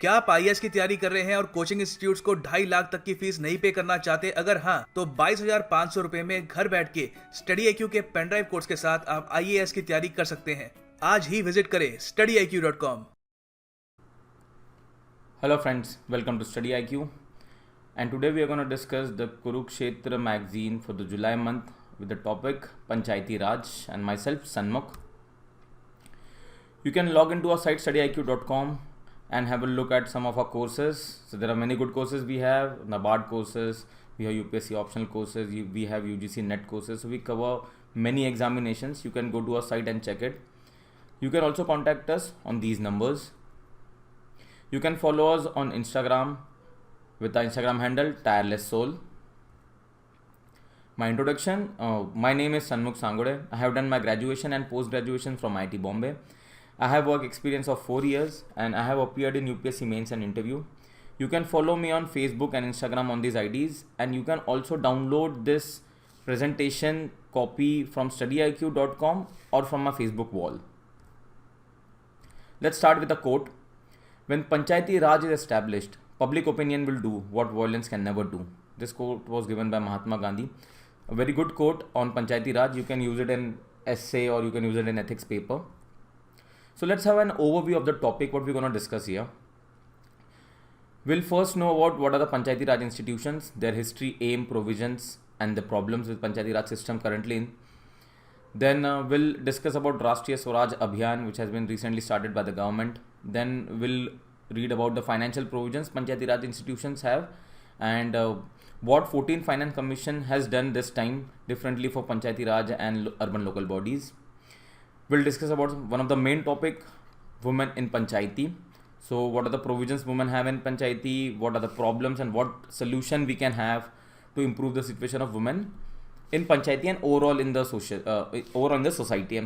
क्या आप आईएएस की तैयारी कर रहे हैं और कोचिंग इंस्टीट्यूट्स को 2.5 लाख तक की फीस नहीं पे करना चाहते? अगर हाँ, तो 22,500 रुपए में घर बैठ के StudyIQ के पेनड्राइव कोर्स के साथ आप आईएएस की तैयारी कर सकते हैं। आज ही विजिट करें studyIQ.com। Hello friends, welcome to StudyIQ, and today we are going to discuss the Kurukshetra Magazine for the July month with the topic Panchayati Raj and myself Sanmukh. You can log into our site StudyIQ.com and have a look at some of our courses. So there are many good courses we have, NABARD courses, we have UPSC optional courses, we have UGC NET courses. So we cover many examinations. You can go to our site and check it. You can also contact us on these numbers. You can follow us on Instagram with the Instagram handle Tireless Soul. My introduction, my name is Sanmukh Sangode. I have done my graduation and post-graduation from IIT Bombay. I have work experience of 4 years and I have appeared in UPSC Mains and interview. You can follow me on Facebook and Instagram on these IDs, and you can also download this presentation copy from StudyIQ.com or from my Facebook wall. Let's start with a quote. When Panchayati Raj is established, public opinion will do what violence can never do. This quote was given by Mahatma Gandhi. A very good quote on Panchayati Raj. You can use it in essay or you can use it in ethics paper. So let's have an overview of the topic, what we're going to discuss here. We'll first know about what are the Panchayati Raj institutions, their history, aim, provisions, and the problems with Panchayati Raj system currently in. Then we'll discuss about Rashtriya Swaraj Abhiyan, which has been recently started by the government. Then we'll read about the financial provisions Panchayati Raj institutions have, and what 14th Finance Commission has done this time differently for Panchayati Raj and urban local bodies. We'll discuss about one of the main topic, women in Panchayati. So what are the provisions women have in Panchayati, what are the problems and what solution we can have to improve the situation of women in Panchayati and overall in the society.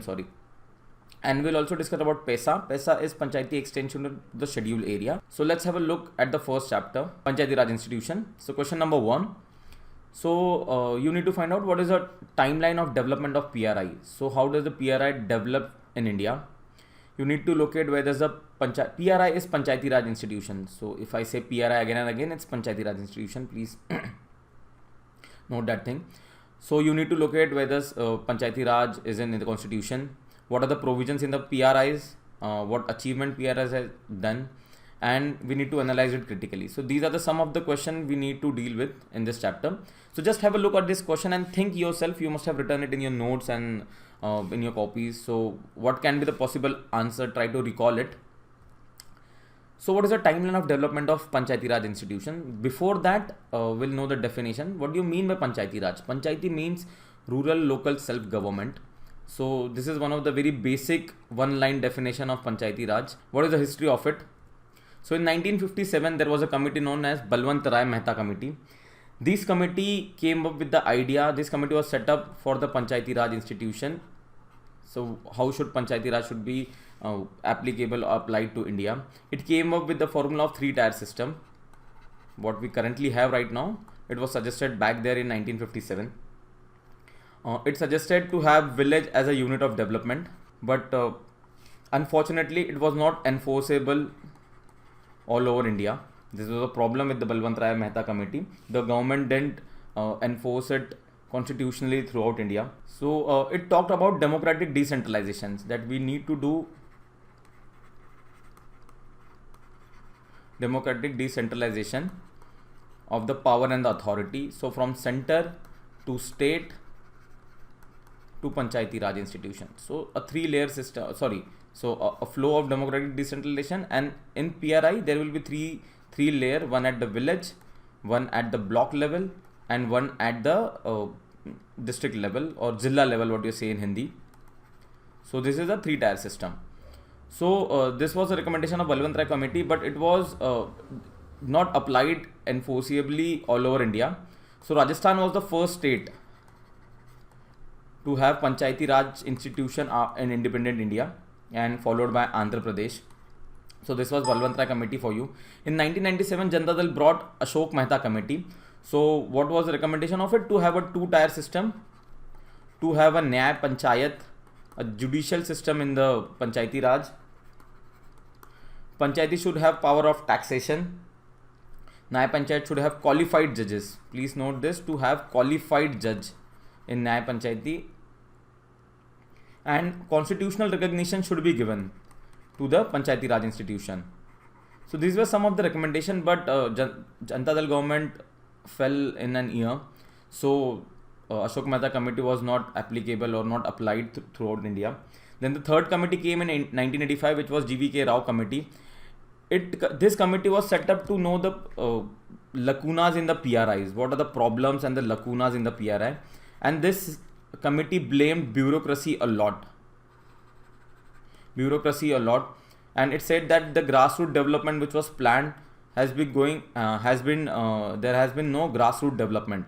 And we'll also discuss about PESA. PESA is Panchayati extension to the scheduled area. So let's have a look at the first chapter, Panchayati Raj institution. So question number 1. So you need to find out what is the timeline of development of PRI. So how does the PRI develop in India? You need to locate where there's a PRI is Panchayati Raj institution. So if I say PRI again and again, it's Panchayati Raj institution. Please note that thing. So you need to locate where this Panchayati Raj is in the constitution. What are the provisions in the PRIs? What achievement PRIs has done? And we need to analyze it critically. So these are the some of the questions we need to deal with in this chapter. So just have a look at this question and think yourself. You must have written it in your notes and in your copies. So what can be the possible answer? Try to recall it. So what is the timeline of development of Panchayati Raj institution? Before that, we'll know the definition. What do you mean by Panchayati Raj? Panchayati means rural local self-government. So this is one of the very basic one-line definition of Panchayati Raj. What is the history of it? So in 1957, there was a committee known as Balwant Rai Mehta Committee. This committee came up with the idea. This committee was set up for the Panchayati Raj institution. So how should Panchayati Raj should be applicable or applied to India? It came up with the formula of 3-tier system. What we currently have right now, it was suggested back there in 1957. It suggested to have village as a unit of development, but unfortunately it was not enforceable all over India. This was a problem with the Balwant Rai Mehta Committee. The government didn't enforce it constitutionally throughout India. So it talked about democratic decentralizations, that we need to do democratic decentralization of the power and the authority. So from center to state to Panchayati Raj institution. So a 3-layer system, so a flow of democratic decentralization, and in PRI there will be three layer, one at the village, one at the block level, and one at the district level or Jilla level, what you say in Hindi. So this is a 3-tier system. So this was a recommendation of Balwant Rai Committee, but it was not applied enforceably all over India. So Rajasthan was the first state to have Panchayati Raj institution in independent India, and followed by Andhra Pradesh. So this was Balwant Rai Committee for you. In 1997, Janata Dal brought Ashok Mehta Committee. So what was the recommendation of it? To have a 2-tier system, to have a Nyay Panchayat, a judicial system in the Panchayati Raj, Panchayati should have power of taxation. Nyaya Panchayat should have qualified judges. Please note this, to have qualified judge in Nyaya Panchayati. And constitutional recognition should be given to the Panchayati Raj institution. So these were some of the recommendation, but Janata Dal government fell in an year. So Ashok Mehta committee was not applicable or not applied throughout India. Then the third committee came in 1985, which was GVK Rao committee. This committee was set up to know the lacunas in the PRIs. What are the problems and the lacunas in the PRI? And this committee blamed bureaucracy a lot. And it said that the grassroots development which was planned there has been no grassroots development.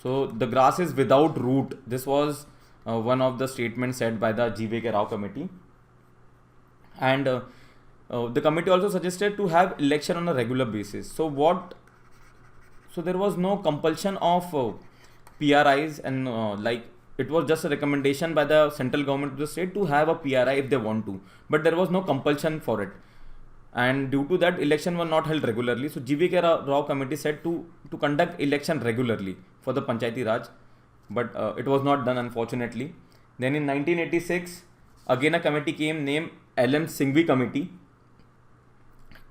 So the grass is without root. This was one of the statements said by the GVK Rao committee. And the committee also suggested to have election on a regular basis. So there was no compulsion of PRIs, and it was just a recommendation by the central government to the state to have a PRI if they want to, but there was no compulsion for it. And due to that, election were not held regularly. So GVK Rao committee said to conduct election regularly for the Panchayati Raj, but it was not done, unfortunately. Then in 1986, again a committee came named LM Singhvi committee.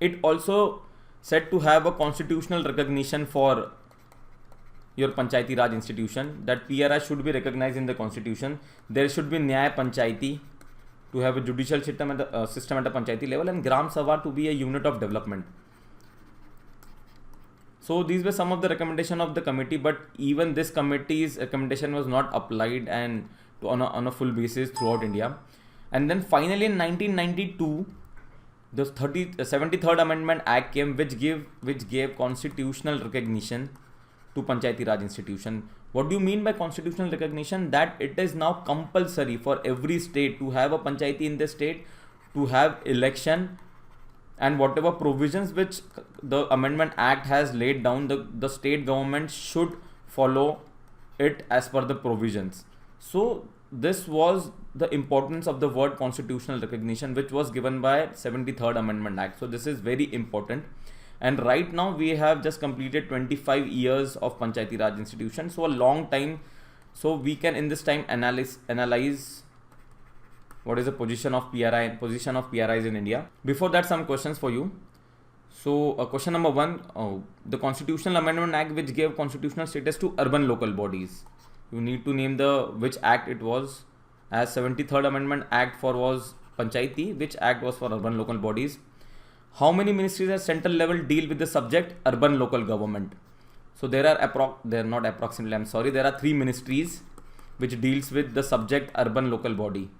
It also said to have a constitutional recognition for your Panchayati Raj institution, that PRI should be recognized in the constitution. There should be Nyaya Panchayati to have a judicial system at the Panchayati level, and Gram Sabha to be a unit of development. So these were some of the recommendation of the committee, but even this committee's recommendation was not applied and on a full basis throughout India. And then finally in 1992, the 73rd Amendment Act came, which gave constitutional recognition to Panchayati Raj institution. What do you mean by constitutional recognition? That it is now compulsory for every state to have a Panchayati in the state, to have election, and whatever provisions which the Amendment Act has laid down, the state government should follow it as per the provisions. So this was the importance of the word constitutional recognition, which was given by 73rd Amendment Act. So this is very important. And right now we have just completed 25 years of Panchayati Raj institution. So a long time. So we can in this time analyze what is the position of PRIs in India. Before that, some questions for you. So question number 1, the Constitutional Amendment Act which gave constitutional status to urban local bodies. You need to name which act it was, as 73rd Amendment Act was Panchayati, which act was for urban local bodies. How many ministries at central level deal with the subject urban local government? So there are 3 ministries which deals with the subject urban local body,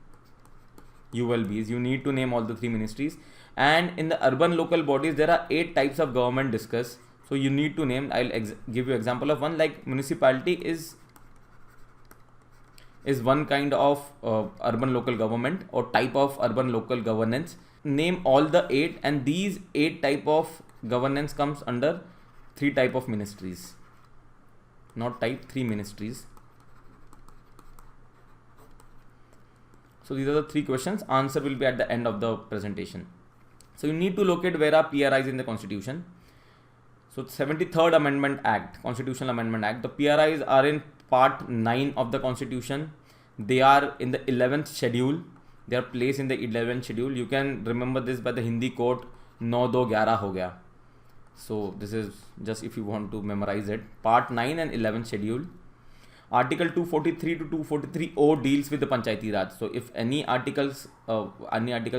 ULBs. You need to name all the 3 ministries. And in the urban local bodies, there are 8 types of government discussed. So you need to name, I'll give you example of one, like municipality is one kind of urban local government or type of urban local governance. Name all the 8, and these 8 type of governance comes under 3 type of ministries, not type, 3 ministries. So these are the 3 questions. Answer will be at the end of the presentation. So you need to locate where are PRIs in the constitution. So 73rd Amendment Act, Constitutional Amendment Act, the PRIs are in part 9 of the constitution. They are in the 11th schedule. They are placed in the 11th schedule. You can remember this by the Hindi quote, 9 2 11 ho gaya. So this is just if you want to memorize it. Part 9 and 11th schedule. Article 243 to 243O deals with the Panchayati Raj. So if any article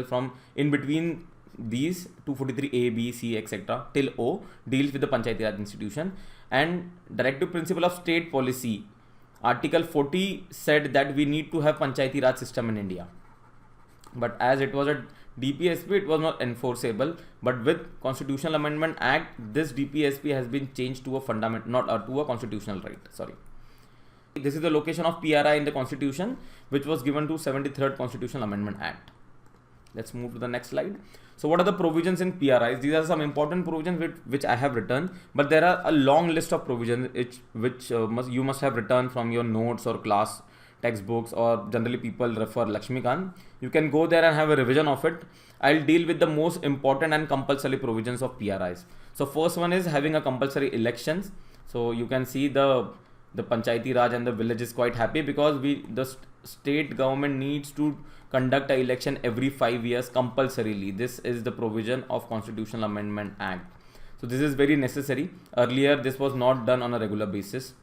from in between these 243A, B, C, etc. till O deals with the Panchayati Raj institution. And directive principle of state policy, Article 40 said that we need to have Panchayati Raj system in India. But as it was a DPSP, it was not enforceable. But with Constitutional Amendment Act, this DPSP has been changed to a to a constitutional right. Sorry. This is the location of PRI in the Constitution, which was given to 73rd Constitutional Amendment Act. Let's move to the next slide. So what are the provisions in PRIs? These are some important provisions which I have written, but there are a long list of provisions which you must have written from your notes or class textbooks, or generally people refer Lakshmikant, you can go there and have a revision of it. I'll deal with the most important and compulsory provisions of PRIs. So first one is having a compulsory elections. So you can see the Panchayati Raj and the village is quite happy because the state government needs to conduct an election every 5 years compulsorily. This is the provision of Constitutional Amendment Act. So this is very necessary. Earlier this was not done on a regular basis.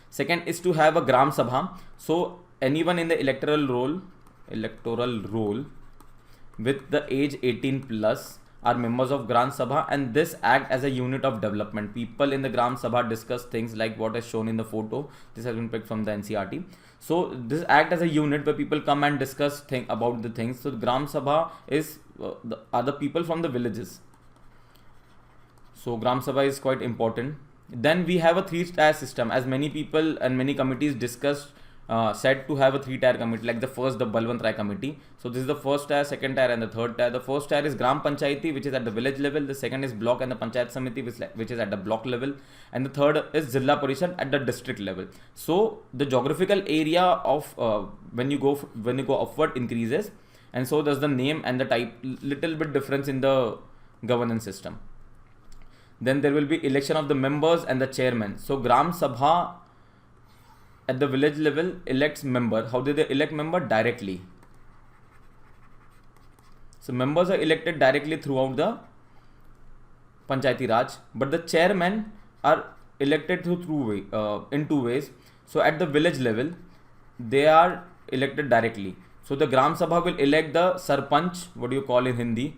Second is to have a Gram Sabha. So anyone in the electoral roll with the age 18 plus are members of Gram Sabha, and this act as a unit of development. People in the Gram Sabha discuss things like what is shown in the photo. This has been picked from the NCERT. So this act as a unit where people come and discuss about the things. So the Gram Sabha is are the people from the villages. So Gram Sabha is quite important. Then we have a 3-tier system, as many people and many committees discussed said to have a 3-tier committee, like the Balwant Rai committee. So this is the first tier, second tier and the third tier. The first tier is Gram Panchayati, which is at the village level. The second is block and the Panchayat Samiti, which is at the block level. And the third is Jilla Parishad at the district level. So the geographical area of when you go upward increases, and so does the name and the type, little bit difference in the governance system. Then there will be election of the members and the chairman. So Gram Sabha at the village level elects member. How do they elect member? Directly. So members are elected directly throughout the Panchayati Raj, but the chairmen are elected in 2 ways. So at the village level, they are elected directly. So the Gram Sabha will elect the Sarpanch, what do you call in Hindi?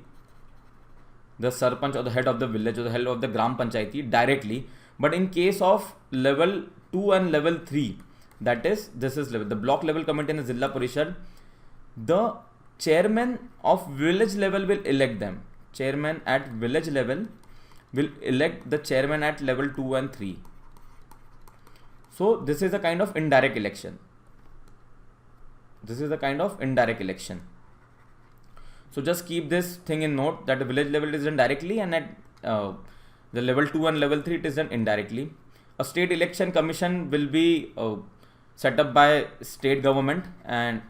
The Sarpanch, or the head of the village, or the head of the Gram Panchayati, directly. But in case of level 2 and level 3, that is, this is level, the block level committee and the Jilla Parishad, the chairman of village level will elect them. Chairman at village level will elect the chairman at level 2 and 3. So this is a kind of indirect election. So just keep this thing in note, that the village level is done directly, and at the level 2 and level 3 it is done indirectly. A state election commission will be set up by state government, and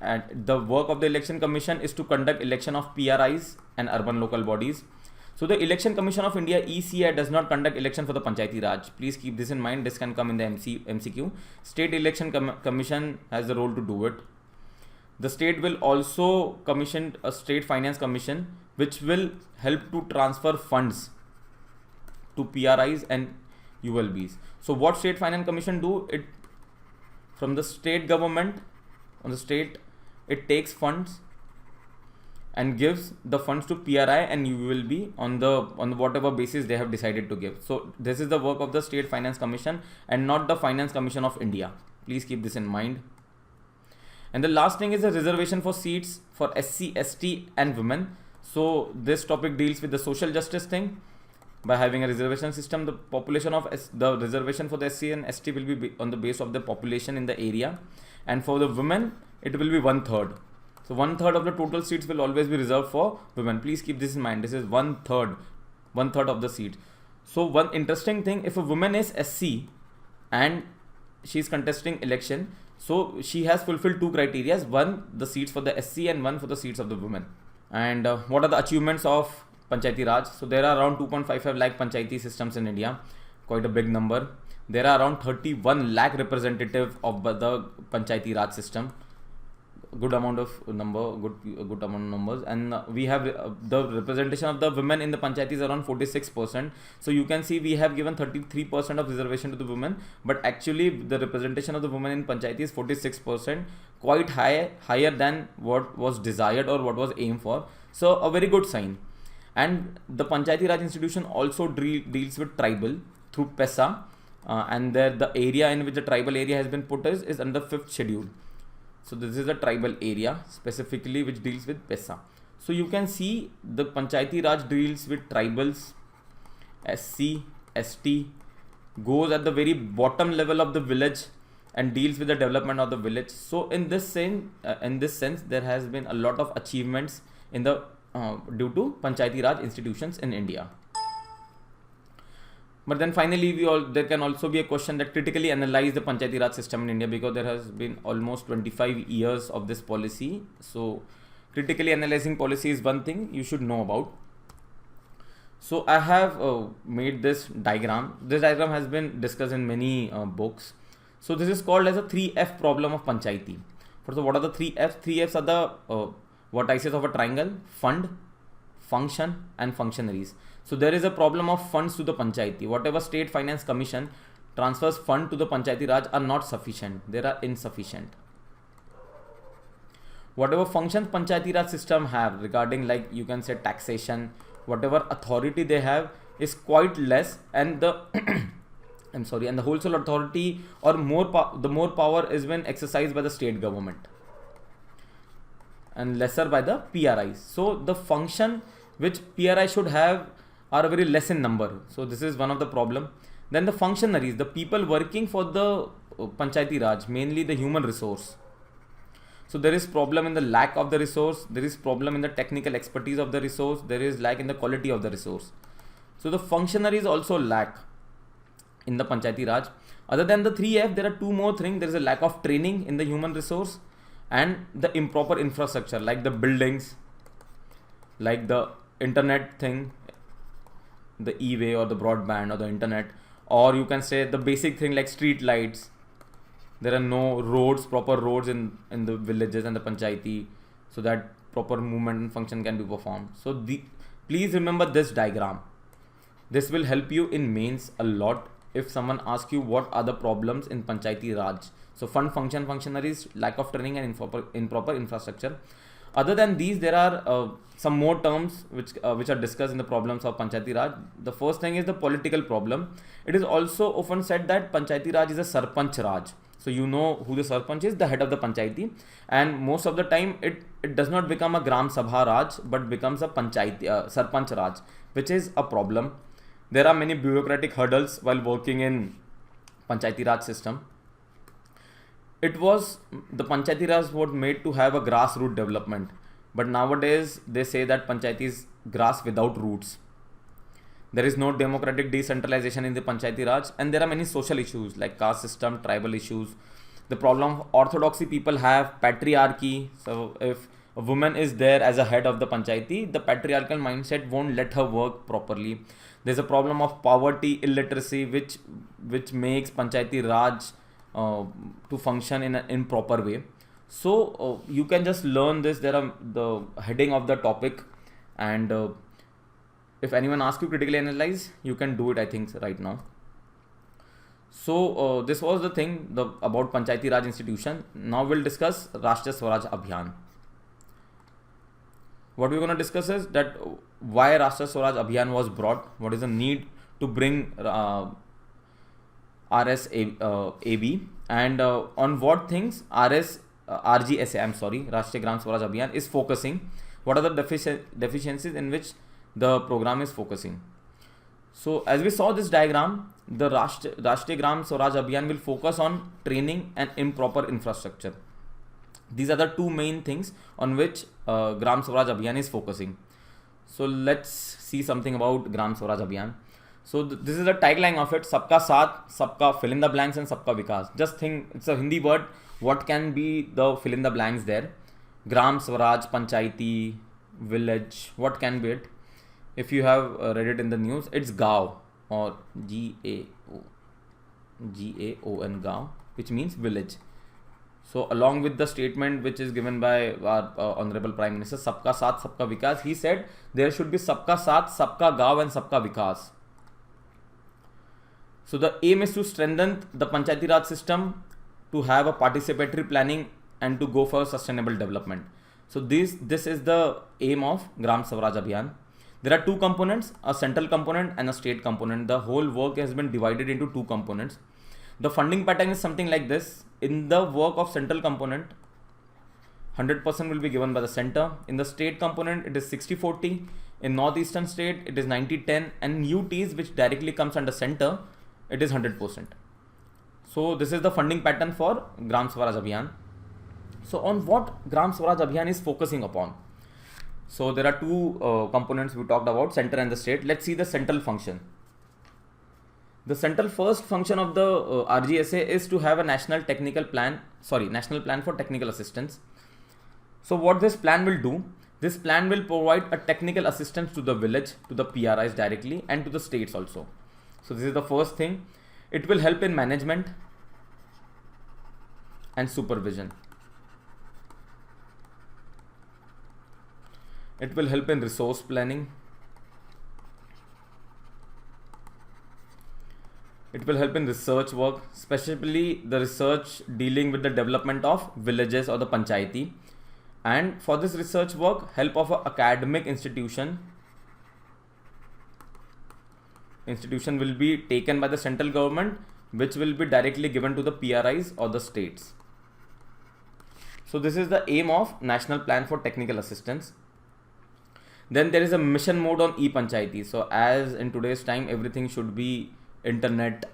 at the work of the election commission is to conduct election of PRIs and urban local bodies. So the Election Commission of India ECI does not conduct election for the Panchayati Raj. Please keep this in mind. This can come in the MCQ. State Election Commission has the role to do it. The state will also commission a state finance commission, which will help to transfer funds to PRIs and ULBs. So what state finance commission do? It from the state government, on the state, it takes funds and gives the funds to PRI and ULB on the whatever basis they have decided to give. So this is the work of the State Finance Commission and not the Finance Commission of India. Please keep this in mind. And the last thing is the reservation for seats for SC, ST and women. So this topic deals with the social justice thing. By having a reservation system, the population of the reservation for the SC and ST will be on the base of the population in the area, and for the women it will be 1/3. So 1/3 of the total seats will always be reserved for women. Please keep this in mind. This is 1/3 of the seats. So one interesting thing, if a woman is SC and she is contesting election, so she has fulfilled 2 criteria: one, the seats for the SC, and one for the seats of the women. And what are the achievements of Panchayati Raj? So there are around 2.55 lakh Panchayati systems in India, quite a big number. There are around 31 lakh representative of the Panchayati Raj system. Good amount of numbers, and we have the representation of the women in the Panchayati is around 46%. So you can see we have given 33% of reservation to the women, but actually the representation of the women in Panchayati is 46%, quite higher than what was desired or what was aimed for. So a very good sign. And the Panchayati Raj institution also deals with tribal through PESA, and the area in which the tribal area has been put is under 5th schedule. So this is a tribal area specifically which deals with PESA. So you can see the Panchayati Raj deals with tribals, SC, ST, goes at the very bottom level of the village and deals with the development of the village. So in this sense, there has been a lot of achievements due to Panchayati Raj institutions in India. But then finally, there can also be a question that critically analyze the Panchayati Raj system in India, because there has been almost 25 years of this policy. So critically analyzing policy is one thing you should know about. So I have made this diagram. This diagram has been discussed in many books. So this is called as a 3F problem of Panchayati. First of all, what are the 3Fs? 3Fs are the vertices of a triangle: fund, function and functionaries. So there is a problem of funds to the Panchayati. Whatever State Finance Commission transfers fund to the Panchayati Raj are not sufficient. They are insufficient. Whatever functions Panchayati Raj system have regarding, like you can say taxation, whatever authority they have is quite less, and the and the wholesale authority or the more power is when exercised by the state government and lesser by the PRIs. So the function which PRI should have are very less in number. So this is one of the problem. Then the functionaries, the people working for the Panchayati Raj, mainly the human resource. So there is problem in the lack of the resource, there is problem in the technical expertise of the resource, there is lack in the quality of the resource. So the functionaries also lack in the Panchayati Raj. Other than the 3F, there are two more things. There is a lack of training in the human resource and the improper infrastructure, like the buildings, like the internet thing, the e-way or the broadband or the internet, or you can say the basic thing like street lights. There are no roads, proper roads in the villages and the Panchayati, so that proper movement and function can be performed. So please remember this diagram. This will help you in mains a lot if someone asks you what are the problems in Panchayati Raj. So fund, function, functionaries, lack of training and improper infrastructure. Other than these, there are some more terms which are discussed in the problems of Panchayati Raj. The first thing is the political problem. It is also often said that Panchayati Raj is a Sarpanch Raj. So you know who the Sarpanch is, the head of the Panchayati, and most of the time it does not become a Gram Sabha Raj but becomes a Panchayati Sarpanch Raj, which is a problem. There are many bureaucratic hurdles while working in Panchayati Raj system. The Panchayati Raj was made to have a grassroots development, but nowadays they say that Panchayati is grass without roots. There is no democratic decentralization in the Panchayati Raj, and there are many social issues like caste system, tribal issues. The problem of orthodoxy people have, patriarchy. So if a woman is there as a head of the Panchayati, the patriarchal mindset won't let her work properly. There's a problem of poverty, illiteracy, which makes Panchayati Raj to function in an improper way. So you can just learn this. There are the heading of the topic, and if anyone asks you critically analyze, you can do it, I think, right now. So this was the thing about Panchayati Raj institution. Now we'll discuss Rashtriya Swaraj Abhiyan. What we're going to discuss is that why Rashtriya Swaraj Abhiyan was brought, what is the need to bring RSAB, and on what things Rashtriya Gram Swaraj Abhiyan is focusing, what are the deficiencies in which the program is focusing. So as we saw this diagram, the Rashtriya Gram Swaraj Abhiyan will focus on training and improper infrastructure. These are the two main things on which Gram Swaraj Abhiyan is focusing. So let's see something about Gram Swaraj Abhiyan. So this is the tagline of it: Sabka Saath, Sabka fill in the blanks and Sabka Vikas. Just think, it's a Hindi word. What can be the fill in the blanks there? Gram Swaraj, Panchayati, village. What can be it? If you have read it in the news, it's Gaon or Gaon, Gaon, which means village. So along with the statement which is given by our Honorable Prime Minister, Sabka Saath, Sabka Vikas, he said there should be Sabka Saath, Sabka Gaon and Sabka Vikas. So the aim is to strengthen the Panchayati Raj system, to have a participatory planning and to go for sustainable development. So this is the aim of Gram Swaraj Abhiyan. There are two components, a central component and a state component. The whole work has been divided into two components. The funding pattern is something like this. In the work of central component, 100% will be given by the center. In the state component, it is 60-40. In northeastern state, it is 90-10. And UTs, which directly comes under center, it is 100%. So this is the funding pattern for Gram Swaraj Abhiyan. So on what Gram Swaraj Abhiyan is focusing upon? So there are two components we talked about, center and the state. Let's see the central function. The central first function of the RGSA is to have a national plan for technical assistance. So what this plan will do, this plan will provide a technical assistance to the village, to the PRIs directly, and to the states also. So this is the first thing. It will help in management and supervision. It will help in resource planning. It will help in research work, especially the research dealing with the development of villages or the panchayati. And for this research work, help of an academic institution will be taken by the central government, which will be directly given to the PRIs or the states. So this is the aim of National Plan for Technical Assistance. Then there is a mission mode on e-panchayati. So as in today's time, everything should be internet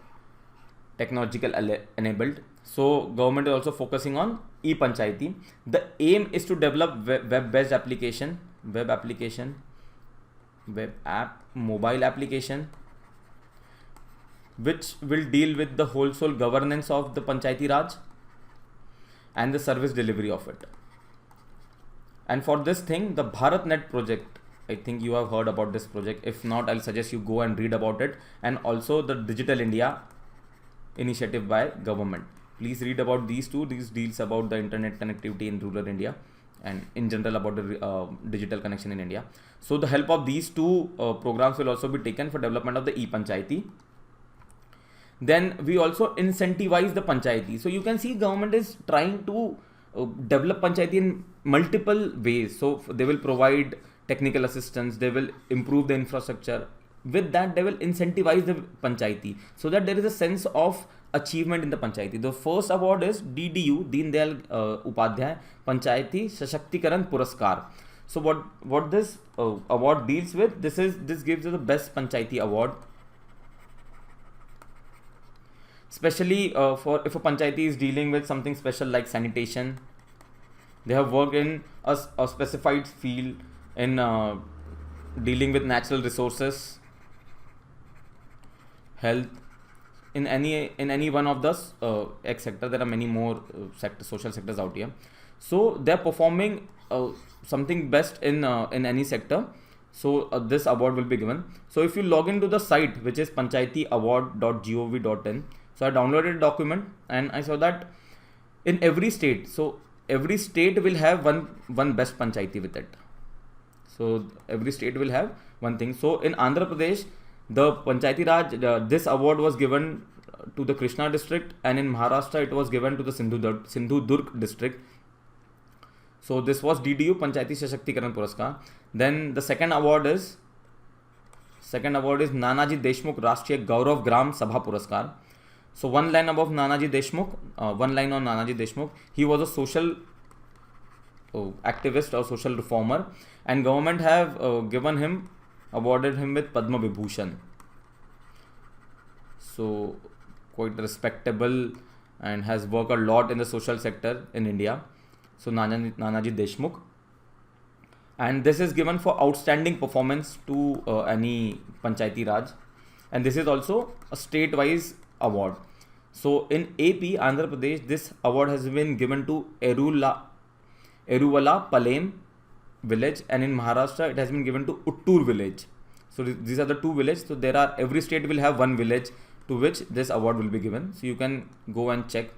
technological enabled. So government is also focusing on e-panchayati. The aim is to develop web-based application, web app, mobile application, which will deal with the wholesale governance of the Panchayati Raj and the service delivery of it. And for this thing, the BharatNet project, I think you have heard about this project. If not, I'll suggest you go and read about it. And also the Digital India initiative by government. Please read about these two. These deals about the internet connectivity in rural India and in general about the digital connection in India. So the help of these two programs will also be taken for development of the e-panchayati. Then we also incentivize the panchayati. So you can see government is trying to develop panchayati in multiple ways. So they will provide technical assistance, they will improve the infrastructure. With that, they will incentivize the panchayati so that there is a sense of achievement in the panchayati. The first award is DDU, Deen Dayal Upadhyay Panchayati Sashakti-karan Puraskar. So what this award deals with, this gives you the best panchayati award. Especially for if a panchayati is dealing with something special like sanitation, they have worked in a specified field in dealing with natural resources, health, in any one of the X sector. There are many more social sectors out here. So they are performing something best in any sector. So this award will be given. So if you log into the site, which is panchayatiaward.gov.in. So I downloaded a document and I saw that in every state, so every state will have one best panchayati with it. So every state will have one thing. So in Andhra Pradesh, the Panchayati Raj, this award was given to the Krishna district, and in Maharashtra it was given to the Sindhudurg district. So this was DDU Panchayati Sashakti-karan Puraskar. Then the second award is Nanaji Deshmukh Rashtriya Gaurav Gram Sabha Puraskar. So one line above Nanaji Deshmukh, one line on Nanaji Deshmukh. He was a social activist or social reformer, and government have awarded him with Padma Vibhushan. So quite respectable and has worked a lot in the social sector in India. So Nanaji Deshmukh. And this is given for outstanding performance to any Panchayati Raj. And this is also a state-wise award. So in AP, Andhra Pradesh, this award has been given to Eruwala Palem village, and in Maharashtra it has been given to Uttur village. So these are the two villages. So every state will have one village to which this award will be given. So you can go and check.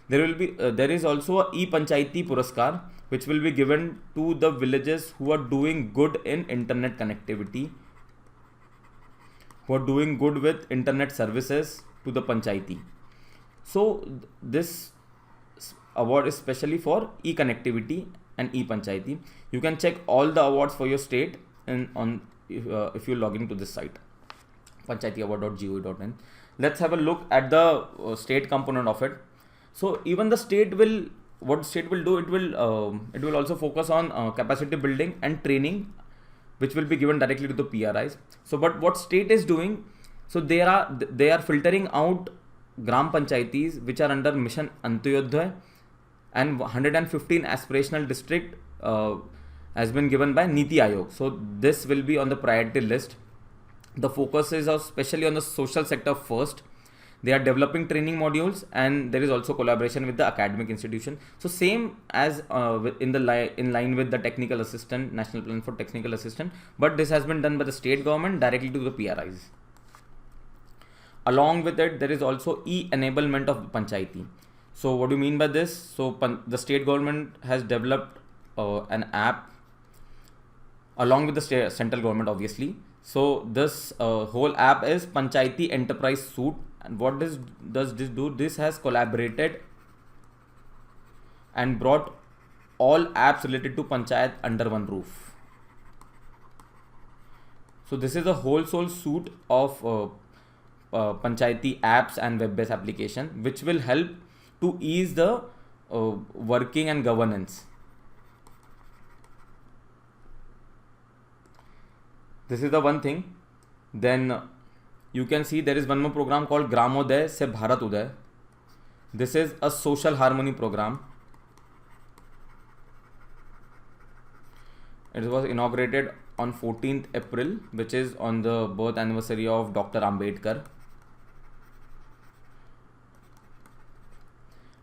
There is also a e-panchayati Puraskar, which will be given to the villages who are doing good in internet connectivity, who are doing good with internet services to the panchayati. So this award is specially for e-connectivity and e-panchayati. You can check all the awards for your state if you log into this site, panchayatiaward.gov.in. Let's have a look at the state component of it. So even the state will do, it will also focus on capacity building and training, which will be given directly to the PRIs. So but what state is doing, so they are filtering out gram panchayatis which are under Mission Antyodaya, and 115 aspirational district has been given by Niti Aayog. So this will be on the priority list. The focus is especially on the social sector first. They are developing training modules, and there is also collaboration with the academic institution. So same as in line with the technical assistant, national plan for technical assistant, but this has been done by the state government directly to the PRIs. Along with it, there is also e-enablement of panchayati. So what do you mean by this? So the state government has developed an app along with the central government, obviously. So this whole app is Panchayati Enterprise Suite. And what does this do? This has collaborated and brought all apps related to Panchayat under one roof. So this is a wholesale suite of Panchayati apps and web-based application, which will help to ease the working and governance. This is the one thing. Then you can see there is one more program called Gramoday se Bharat Uday. This is a social harmony program. It was inaugurated on 14th April, which is on the birth anniversary of Dr. Ambedkar.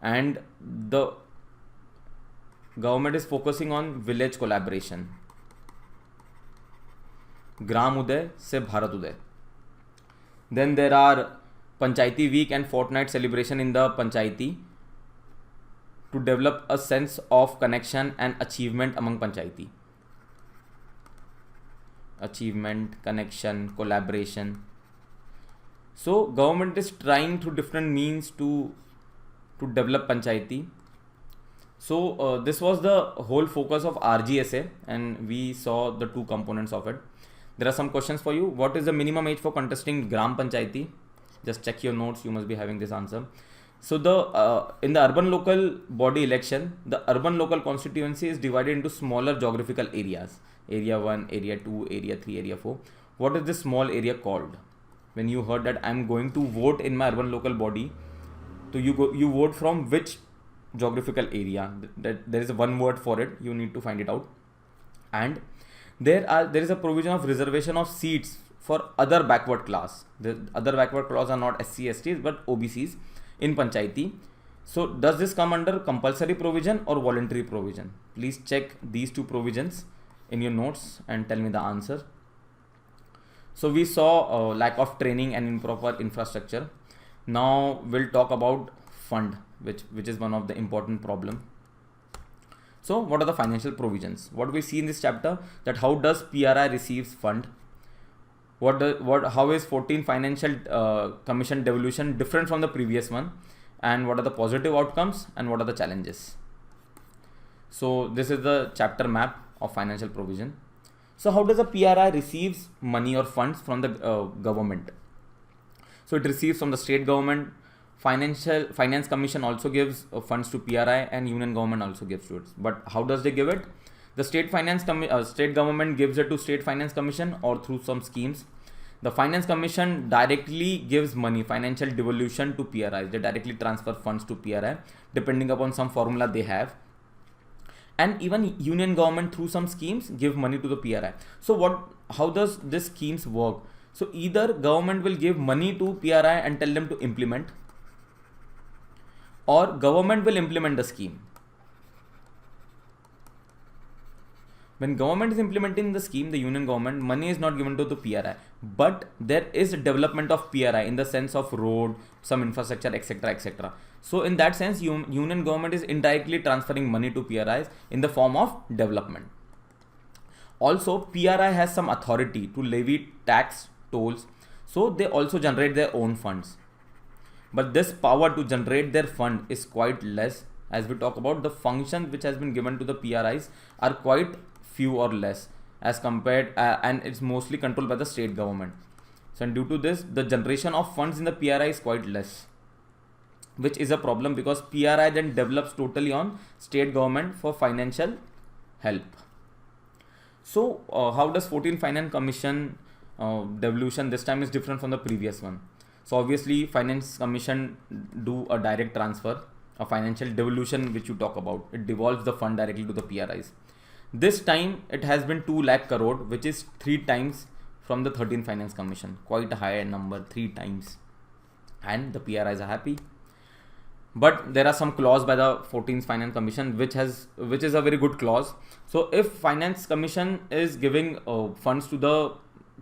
And the government is focusing on village collaboration. Gram Uday se Bharat Uday. Then there are Panchayati Week and Fortnight celebration in the Panchayati to develop a sense of connection and achievement among Panchayati. Achievement, connection, collaboration. So government is trying through different means to develop Panchayati. So this was the whole focus of RGSA, and we saw the two components of it. There are some questions for you. What is the minimum age for contesting Gram Panchayati? Just check your notes. You must be having this answer. So in the urban local body election, the urban local constituency is divided into smaller geographical areas. Area 1, Area 2, Area 3, Area 4. What is this small area called? When you heard that I'm going to vote in my urban local body, so you vote from which geographical area? There is one word for it. You need to find it out. And there is a provision of reservation of seats for other backward class. The other backward class are not SC, STs but OBCs in Panchayati. So does this come under compulsory provision or voluntary provision? Please check these two provisions in your notes and tell me the answer. So we saw lack of training and improper infrastructure. Now we'll talk about fund, which is one of the important problem. So what are the financial provisions? What we see in this chapter, that how does PRI receives fund? How is 14 Financial Commission devolution different from the previous one? And what are the positive outcomes and what are the challenges? So this is the chapter map of financial provision. So how does a PRI receives money or funds from the government? So it receives from the state government. Finance Commission also gives funds to PRI, and Union government also gives to it. But how does they give it? The state government gives it to State Finance Commission or through some schemes. The Finance Commission directly gives money, financial devolution to PRIs. They directly transfer funds to PRI depending upon some formula they have. And even Union government through some schemes give money to the PRI. So how does this schemes work? So either government will give money to PRI and tell them to implement, or government will implement the scheme. When government is implementing the scheme, the union government, money is not given to the PRI, but there is development of PRI in the sense of road, some infrastructure, etc., etc. So in that sense, union government is indirectly transferring money to PRIs in the form of development. Also, PRI has some authority to levy tax, tolls, so they also generate their own funds. But this power to generate their fund is quite less. As we talk about, the functions which has been given to the PRIs are quite few or less as compared, and it's mostly controlled by the state government. So due to this, the generation of funds in the PRI is quite less, which is a problem because PRI then develops totally on state government for financial help. So how does 14 Finance Commission devolution this time is different from the previous one? So obviously Finance Commission do a direct transfer, a financial devolution which you talk about. It devolves the fund directly to the PRIs. This time it has been 2 lakh crore, which is 3 times from the 13th Finance Commission. Quite a high number, 3 times. And the PRIs are happy. But there are some clause by the 14th Finance Commission which is a very good clause. So if Finance Commission is giving funds to the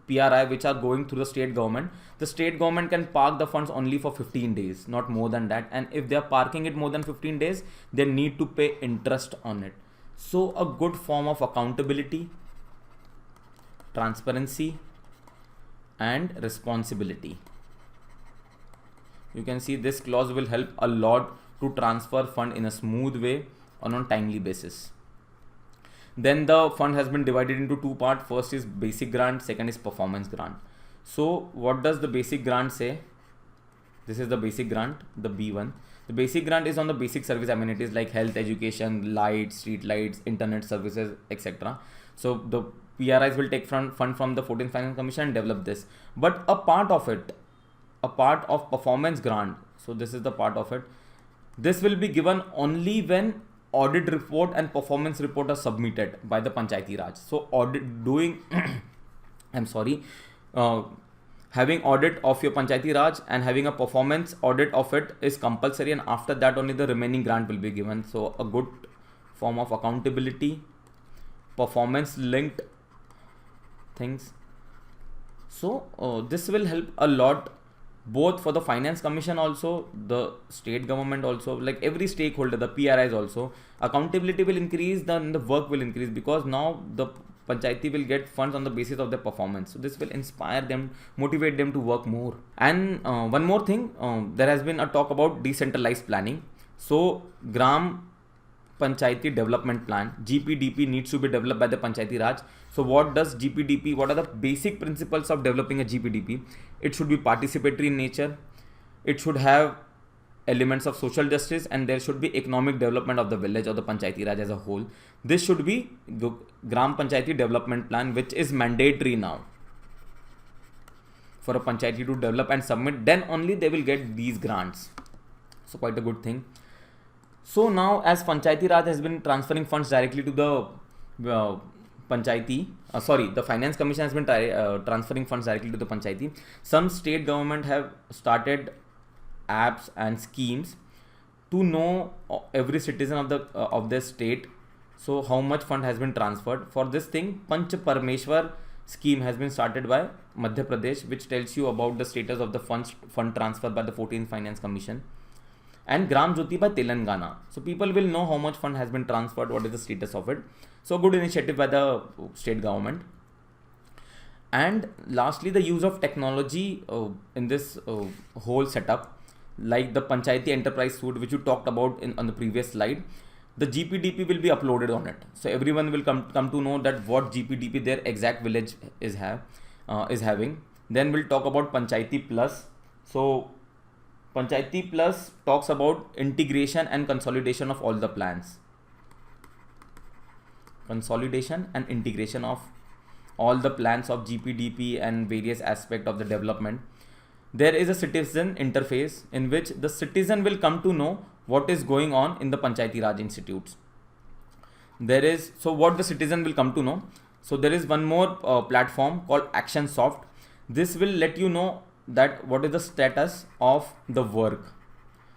PRI which are going through the state government can park the funds only for 15 days, not more than that. And if they are parking it more than 15 days, they need to pay interest on it. So a good form of accountability, transparency and responsibility. You can see this clause will help a lot to transfer fund in a smooth way on a timely basis. Then the fund has been divided into 2 parts. First is basic grant, second is performance grant. So what does the basic grant say? This is the basic grant, the B1. The basic grant is on the basic service amenities like health, education, lights, street lights, internet services, etc. So the PRIs will take fund from the 14th Finance Commission and develop this. But a part of performance grant, so this is the part of it, this will be given only when audit report and performance report are submitted by the Panchayati Raj. So having audit of your Panchayati Raj and having a performance audit of it is compulsory, and after that only the remaining grant will be given. So a good form of accountability, performance linked things. So this will help a lot both for the Finance Commission also, the state government also, like every stakeholder, the PRIs also. Accountability will increase, then the work will increase, because now the Panchayati will get funds on the basis of their performance. So this will inspire them, motivate them to work more. And one more thing, there has been a talk about decentralized planning. So Gram Panchayati Development Plan, GPDP, needs to be developed by the Panchayati Raj. So what does GPDP, what are the basic principles of developing a GPDP? It should be participatory in nature. It should have elements of social justice, and there should be economic development of the village or the Panchayati Raj as a whole. This should be Gram Panchayati Development Plan, which is mandatory now for a Panchayati to develop and submit. Then only they will get these grants. So quite a good thing. So now, as Panchayati Raj has been transferring funds directly to the the Finance Commission has been transferring funds directly to the Panchayati. Some state government have started apps and schemes to know every citizen of their state. So how much fund has been transferred. For this thing, Panch Parameshwar scheme has been started by Madhya Pradesh, which tells you about the status of the fund transfer by the 14th Finance Commission. And Gram Jyoti by Telangana. So people will know how much fund has been transferred, what is the status of it. So good initiative by the state government. And lastly, the use of technology in this whole setup, like the Panchayati Enterprise Suite, which you talked about on the previous slide. The GPDP will be uploaded on it. So everyone will come to know that what GPDP their exact village is having. Then we'll talk about Panchayati Plus. So Panchayati Plus talks about integration and consolidation of all the plans. Consolidation and integration of all the plans of GPDP and various aspects of the development. There is a citizen interface in which the citizen will come to know what is going on in the Panchayati Raj institutes. So what the citizen will come to know. So there is one more platform called Action Soft. This will let you know that what is the status of the work.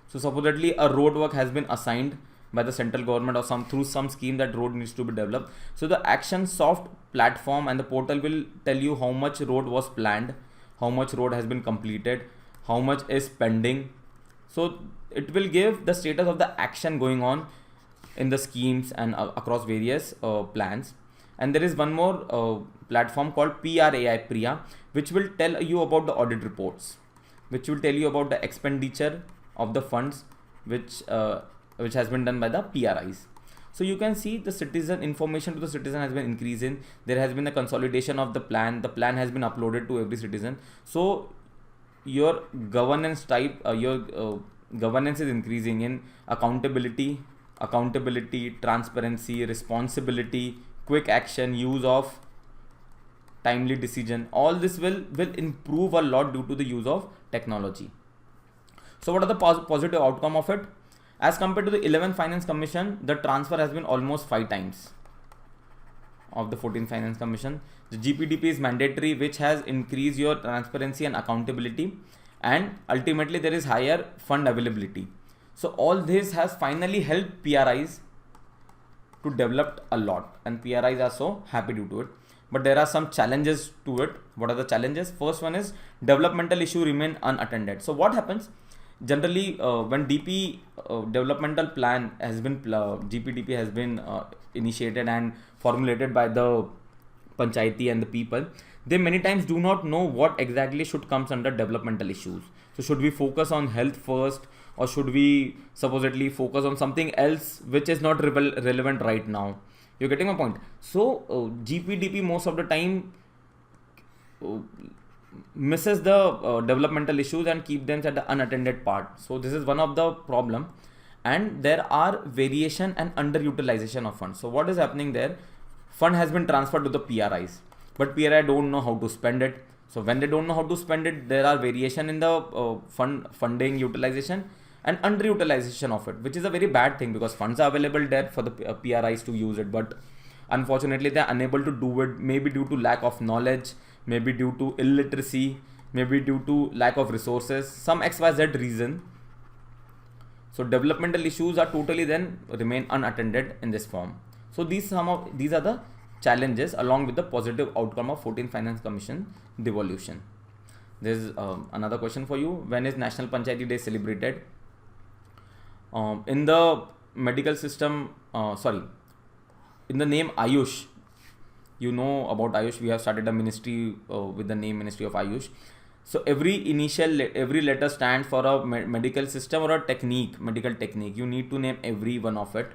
So supposedly a road work has been assigned by the central government or through some scheme that road needs to be developed. So the Action Soft platform and the portal will tell you how much road was planned, how much road has been completed, how much is pending. So it will give the status of the action going on in the schemes and across various plans. And there is one more platform called Priya, which will tell you about the audit reports, which will tell you about the expenditure of the funds which has been done by the PRIs. So you can see the citizen information to the citizen has been increasing. There has been a consolidation of the plan. The plan has been uploaded to every citizen. So your governance type, governance is increasing in accountability, transparency, responsibility, quick action, use of timely decision. All this will improve a lot due to the use of technology. So what are the positive outcome of it? As compared to the 11th Finance Commission, the transfer has been almost 5 times. of the 14th Finance Commission. The GPDP is mandatory, which has increased your transparency and accountability, and ultimately there is higher fund availability. So all this has finally helped PRIs to develop a lot, and PRIs are so happy due to it. But there are some challenges to it. What are the challenges? First one is developmental issue remain unattended. So what happens? Generally, when DP developmental plan has been GPDP has been initiated and formulated by the panchayati and the people, they many times do not know what exactly should comes under developmental issues. So should we focus on health first, or should we supposedly focus on something else which is not relevant right now? You're getting my point. So GPDP most of the time misses the developmental issues and keep them at the unattended part. So this is one of the problem, and there are variation and underutilization of funds. So what is happening there? Fund has been transferred to the PRIs, but PRI don't know how to spend it. So when they don't know how to spend it, there are variation in the funding utilization and underutilization of it, which is a very bad thing, because funds are available there for the PRIs to use it, but unfortunately they are unable to do it, maybe due to lack of knowledge, maybe due to illiteracy, maybe due to lack of resources, some XYZ reason. So developmental issues are totally then remain unattended in this form. So these are the challenges along with the positive outcome of 14th Finance Commission devolution. There is another question for you. When is National Panchayati Day celebrated? In the medical system, in the name Ayush, you know about Ayush, we have started a ministry with the name Ministry of Ayush. So every letter stands for a medical system or a medical technique. You need to name every one of it.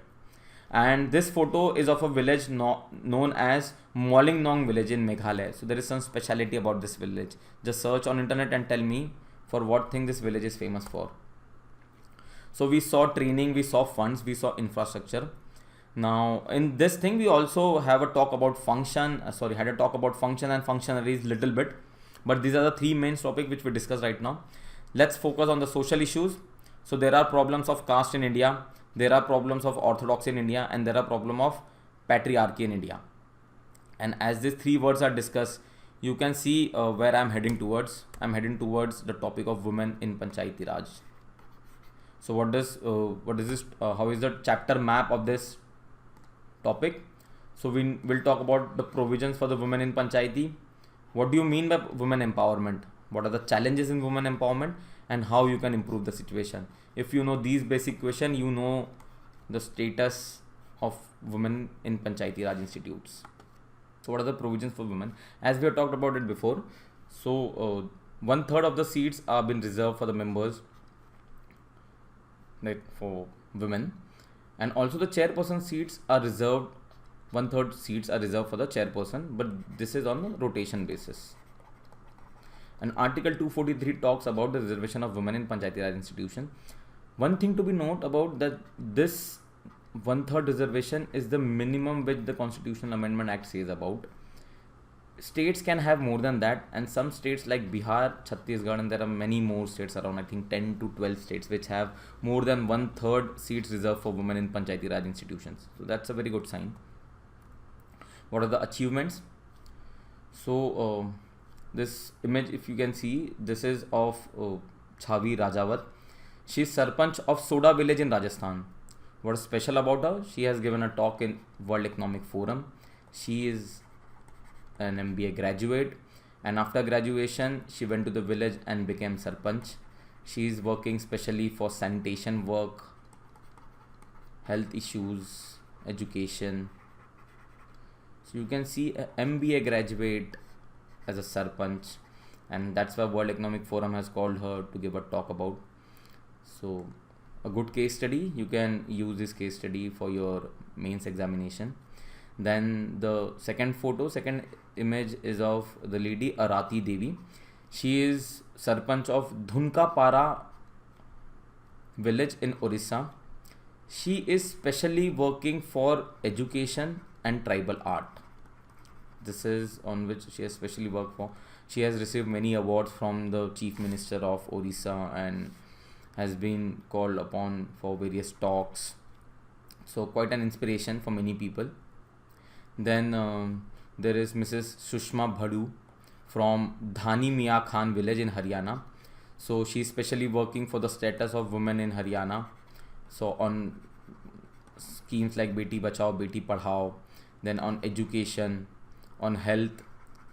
And this photo is of a village known as Molingnong village in Meghalaya. So there is some speciality about this village. Just search on internet and tell me for what thing this village is famous for. So we saw training, we saw funds, we saw infrastructure. Now in this thing we also have a talk about function and functionaries little bit, but these are the three main topics which we discuss right now. Let's focus on the social issues. So there are problems of caste in India, there are problems of orthodoxy in India, and there are problem of patriarchy in India. And as these three words are discussed, you can see where I'm heading towards. I'm heading towards the topic of women in Panchayati Raj. So what is this? How is the chapter map of this topic? So we will talk about the provisions for the women in Panchayati. What do you mean by women empowerment? What are the challenges in women empowerment, and how you can improve the situation? If you know these basic questions, you know the status of women in Panchayati Raj institutes. So what are the provisions for women? As we have talked about it before, so 1/3 of the seats are been reserved for the members, like for women, and also the chairperson seats are reserved. 1/3 seats are reserved for the chairperson, but this is on a rotation basis. And Article 243 talks about the reservation of women in Panchayati Raj institution. One thing to be note about that, this 1/3 reservation is the minimum which the Constitutional Amendment Act says about. States can have more than that, and some states like Bihar, Chhattisgarh, and there are many more states around, I think 10 to 12 states, which have more than 1/3 seats reserved for women in Panchayati Raj institutions. So that's a very good sign. What are the achievements? So this image, if you can see, this is of Chhavi Rajawat. She is Sarpanch of Soda village in Rajasthan. What is special about her? She has given a talk in World Economic Forum. She is an MBA graduate, and after graduation she went to the village and became Sarpanch. She is working specially for sanitation work, health issues, education. So you can see a MBA graduate as a Sarpanch, and that's why World Economic Forum has called her to give a talk about. So a good case study, you can use this case study for your mains examination. Then the second image is of the lady Arati Devi. She is Sarpanch of Dhunkapara village in Orissa. She is specially working for education and tribal art. This is on which she has specially worked for. She has received many awards from the Chief Minister of Orissa and has been called upon for various talks. So quite an inspiration for many people. Then there is Mrs. Sushma Bhadu from Dhani Mia Khan village in Haryana. So she is specially working for the status of women in Haryana. So on schemes like Beti Bachao, Beti Padhao, then on education, on health,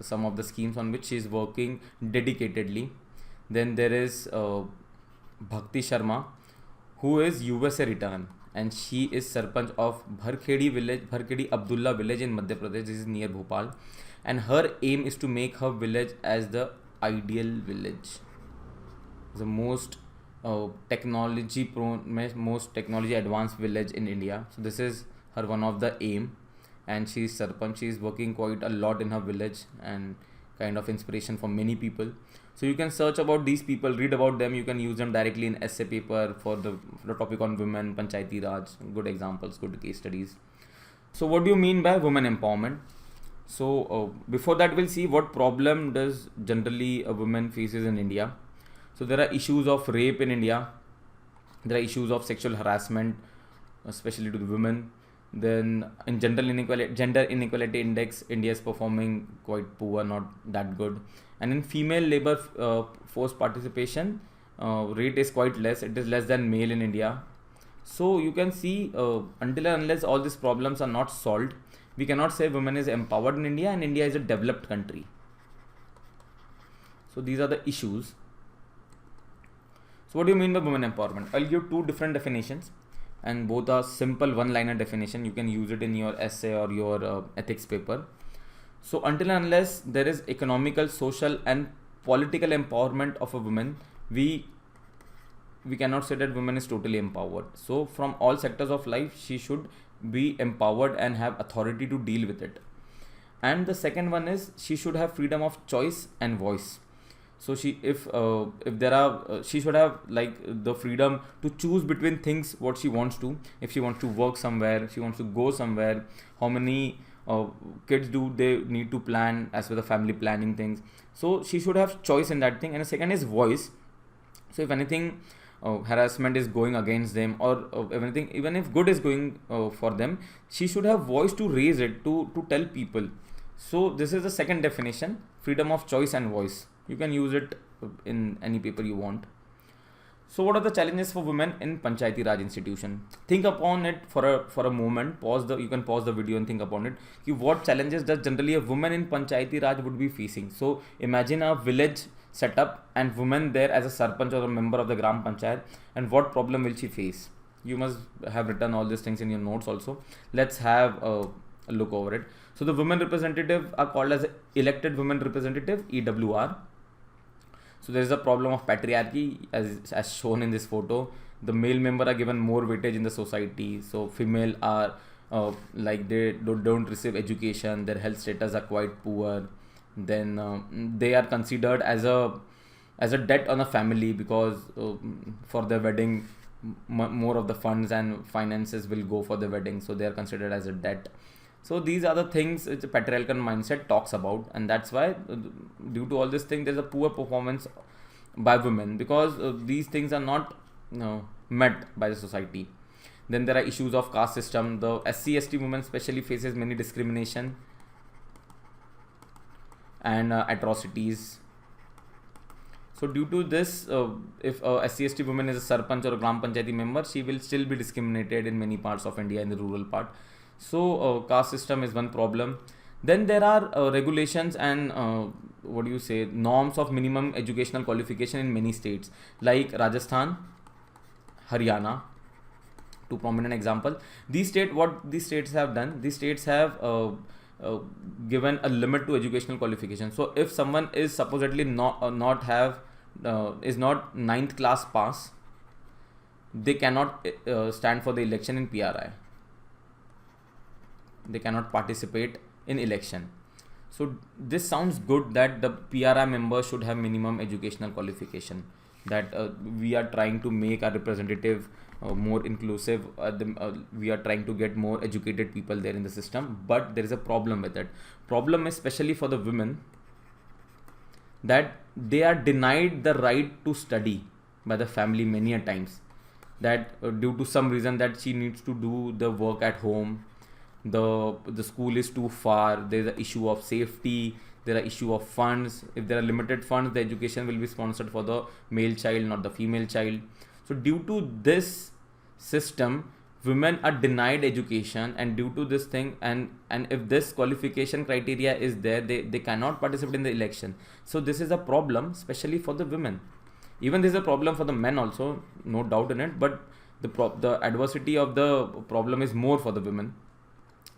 some of the schemes on which she is working dedicatedly. Then there is Bhakti Sharma, who is USA return, and she is Sarpanch of Bharkhedi Abdullah village in Madhya Pradesh. This is near Bhopal, and her aim is to make her village as the ideal village, the most technology prone, most technology advanced village in India. So this is her one of the aim, and she is Sarpanch. She is working quite a lot in her village and kind of inspiration for many people. So you can search about these people, read about them. You can use them directly in essay paper for the topic on women, Panchayati Raj. Good examples, good case studies. So what do you mean by women empowerment? So before that, we'll see what problem does generally a woman faces in India. So there are issues of rape in India. There are issues of sexual harassment, especially to the women. Then in gender inequality index, India is performing quite poor, not that good. And in female labor force participation, rate is quite less. It is less than male in India. So you can see until and unless all these problems are not solved, we cannot say women is empowered in India and India is a developed country. So these are the issues. So what do you mean by women empowerment? I'll give two different definitions, and both are simple one-liner definition. You can use it in your essay or your ethics paper. So until and unless there is economical, social and political empowerment of a woman, we cannot say that woman is totally empowered. So from all sectors of life, she should be empowered and have authority to deal with it. And the second one is she should have freedom of choice and voice. So she should have like the freedom to choose between things what she wants to. If she wants to work somewhere, she wants to go somewhere, how many kids do they need to plan as well the family planning things. So she should have choice in that thing. And the second is voice. So if anything harassment is going against them, or everything, even if good is going for them, she should have voice to raise it, to tell people. So this is the second definition, freedom of choice and voice. You can use it in any paper you want. So what are the challenges for women in Panchayati Raj institution? Think upon it for a moment. You can pause the video and think upon it. What challenges does generally a woman in Panchayati Raj would be facing? So imagine a village setup and woman there as a sarpanch or a member of the Gram Panchayat, and what problem will she face? You must have written all these things in your notes also. Let's have a look over it. So the women representative are called as elected women representative, EWR. So there is a problem of patriarchy as shown in this photo. The male member are given more weightage in the society. So female are like they don't receive education. Their health status are quite poor. Then they are considered as a debt on a family, because for their wedding more of the funds and finances will go for the wedding. So they are considered as a debt. So these are the things which the patriarchal mindset talks about, and that's why due to all this thing there's a poor performance by women, because these things are not met by the society. Then there are issues of caste system. The SC/ST women especially faces many discrimination and atrocities. So due to this, if a SC/ST woman is a sarpanch or a gram panchayati member, she will still be discriminated in many parts of India, in the rural part. So caste system is one problem. Then there are regulations and norms of minimum educational qualification in many states like Rajasthan, Haryana, two prominent example. These states have done, these states have given a limit to educational qualification. So if someone is supposedly is not 9th class pass, they cannot stand for the election in PRI. They cannot participate in election. So this sounds good that the PRI member should have minimum educational qualification, that we are trying to make our representative more inclusive. We are trying to get more educated people there in the system, but there is a problem with it. Problem is especially for the women, that they are denied the right to study by the family many a times, that due to some reason that she needs to do the work at home, the school is too far, there is an issue of safety, there are issue of funds. If there are limited funds, the education will be sponsored for the male child, not the female child. So due to this system, women are denied education, and due to this thing, and if this qualification criteria is there, they cannot participate in the election. So this is a problem, especially for the women. Even this is a problem for the men also, no doubt in it, but the adversity of the problem is more for the women.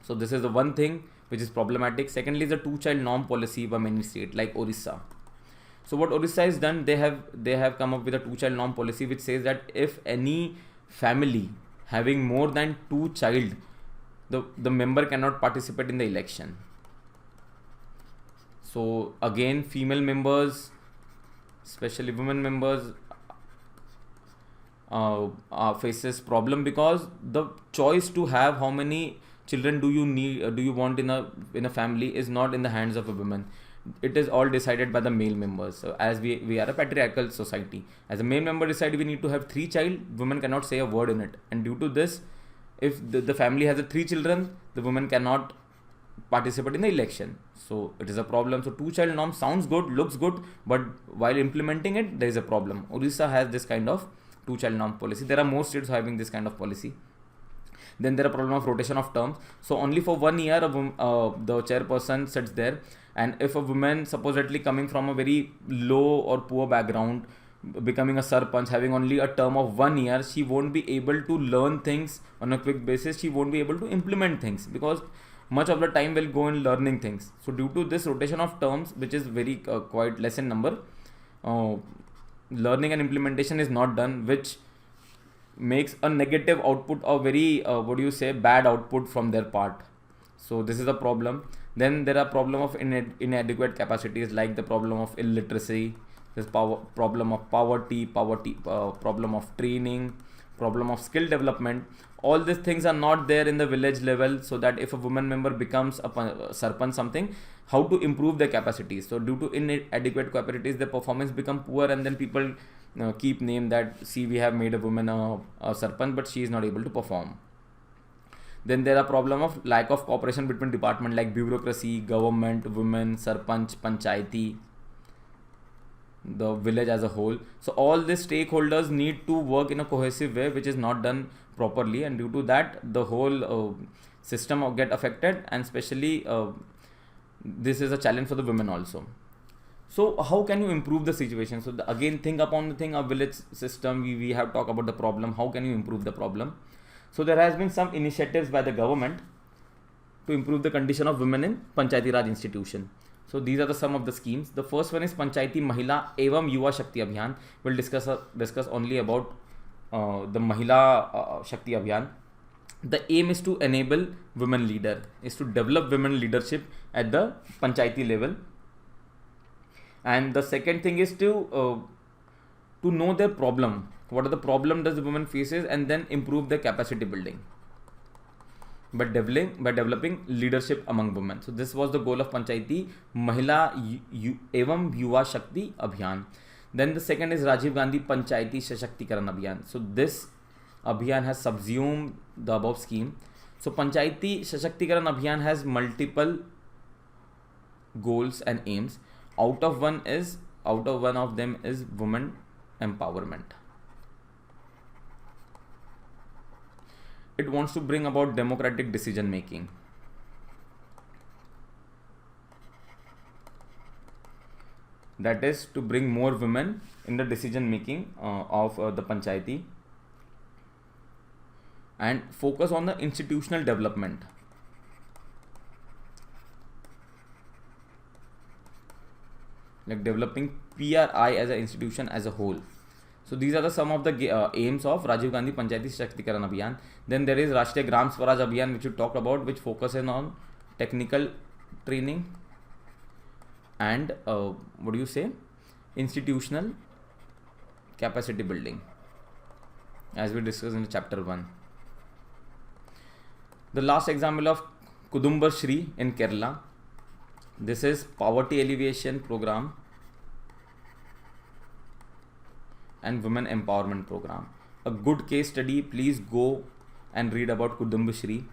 So this is the one thing which is problematic. Secondly is the two-child norm policy by many states like Orissa. So what Orissa has done, they have come up with a two-child norm policy which says that if any family having more than two child, the member cannot participate in the election. So again, female members, especially women members, faces problem, because the choice to have how many children do you want in a family is not in the hands of a woman. It is all decided by the male members. So as we are a patriarchal society, as a male member decide we need to have 3 child, women cannot say a word in it, and due to this, if the family has 3 children, the woman cannot participate in the election. So it is a problem. So 2-child norm sounds good, looks good, but while implementing it, there is a problem. Orissa has this kind of 2-child norm policy. There are more states having this kind of policy. Then there are problem of rotation of terms. So only for 1 year, the chairperson sits there, and if a woman supposedly coming from a very low or poor background, becoming a sarpanch, having only a term of 1 year, she won't be able to learn things on a quick basis. She won't be able to implement things because much of the time will go in learning things. So due to this rotation of terms, which is very quite less in number, learning and implementation is not done, which makes a negative output or very bad output from their part. So this is a problem. Then there are problem of inadequate capacities, like the problem of illiteracy, this problem of poverty, problem of training, problem of skill development. All these things are not there in the village level, so that if a woman member becomes a sarpanch something, how to improve their capacities. So due to inadequate capacities, the performance become poor, and then people keep name that, see, we have made a woman a sarpanch, but she is not able to perform. Then there are problem of lack of cooperation between department like bureaucracy, government, women, sarpanch, panchayati, the village as a whole. So all these stakeholders need to work in a cohesive way, which is not done properly, and due to that, the whole system get affected, and especially this is a challenge for the women also. So how can you improve the situation? So again, think upon the thing, a village system, we have talked about the problem. How can you improve the problem? So there has been some initiatives by the government to improve the condition of women in Panchayati Raj institution. So these are some of the schemes. The first one is Panchayati Mahila Evam Yuva Shakti Abhiyan. We'll discuss only about the Mahila Shakti Abhiyan. The aim is to enable women leader, is to develop women leadership at the Panchayati level. And the second thing is to know their problem. What are the problem does the woman faces, and then improve their capacity building by developing leadership among women. So this was the goal of Panchayati Mahila Evam Yuva Shakti Abhiyan. Then the second is Rajiv Gandhi Panchayati Sashактикаран Abhiyan. So this Abhiyan has subsumed the above scheme. So Panchayati Sashактикаран Abhiyan has multiple goals and aims. Out of one of them is women empowerment. It wants to bring about democratic decision making. That is to bring more women in the decision making of the Panchayati, and focus on the institutional development. Like developing PRI as an institution as a whole. So these are some of the aims of Rajiv Gandhi Panchayati Sashактикаран Abhiyan. Then there is Rashtriya Gram Swaraj Abhiyan, which we talked about, which focuses on technical training and institutional capacity building, as we discussed in chapter 1. The last example of Kudumbar Shri in Kerala. This is poverty alleviation program and women empowerment program. A good case study. Please go and read about Kudumbar Shri.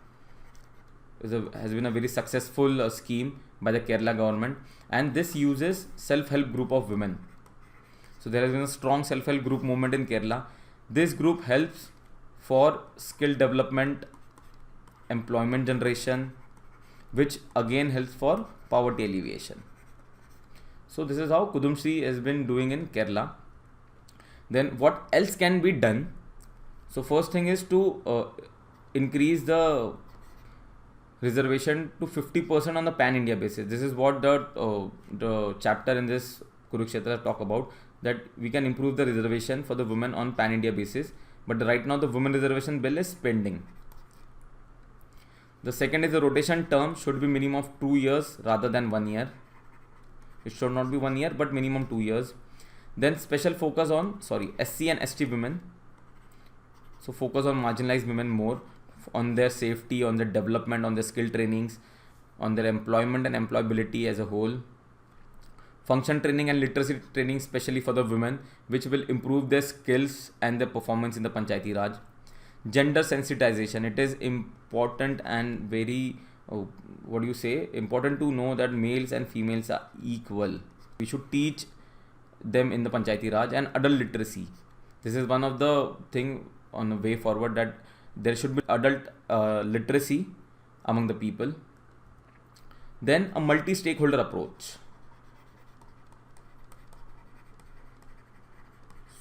has been a very successful scheme by the Kerala government, and this uses self-help group of women. So there has been a strong self-help group movement in Kerala. This group helps for skill development, employment generation, which again helps for poverty alleviation. So this is how Kudumshree has been doing in Kerala. Then what else can be done? So first thing is to increase the reservation to 50% on the pan-India basis. This is what the chapter in this Kurukshetra talk about, that we can improve the reservation for the women on pan-India basis. But right now the women reservation bill is pending. The second is the rotation term should be minimum of 2 years rather than 1 year. It should not be 1 year but minimum 2 years. Then special focus on SC and ST women. So focus on marginalized women more, on their safety, on their development, on their skill trainings, on their employment and employability as a whole. Function training and literacy training especially for the women, which will improve their skills and their performance in the Panchayati Raj. Gender sensitization, it is important and very important to know that males and females are equal. We should teach them in the Panchayati Raj. And adult literacy, this is one of the thing on the way forward, that there should be adult literacy among the people. Then a multi-stakeholder approach.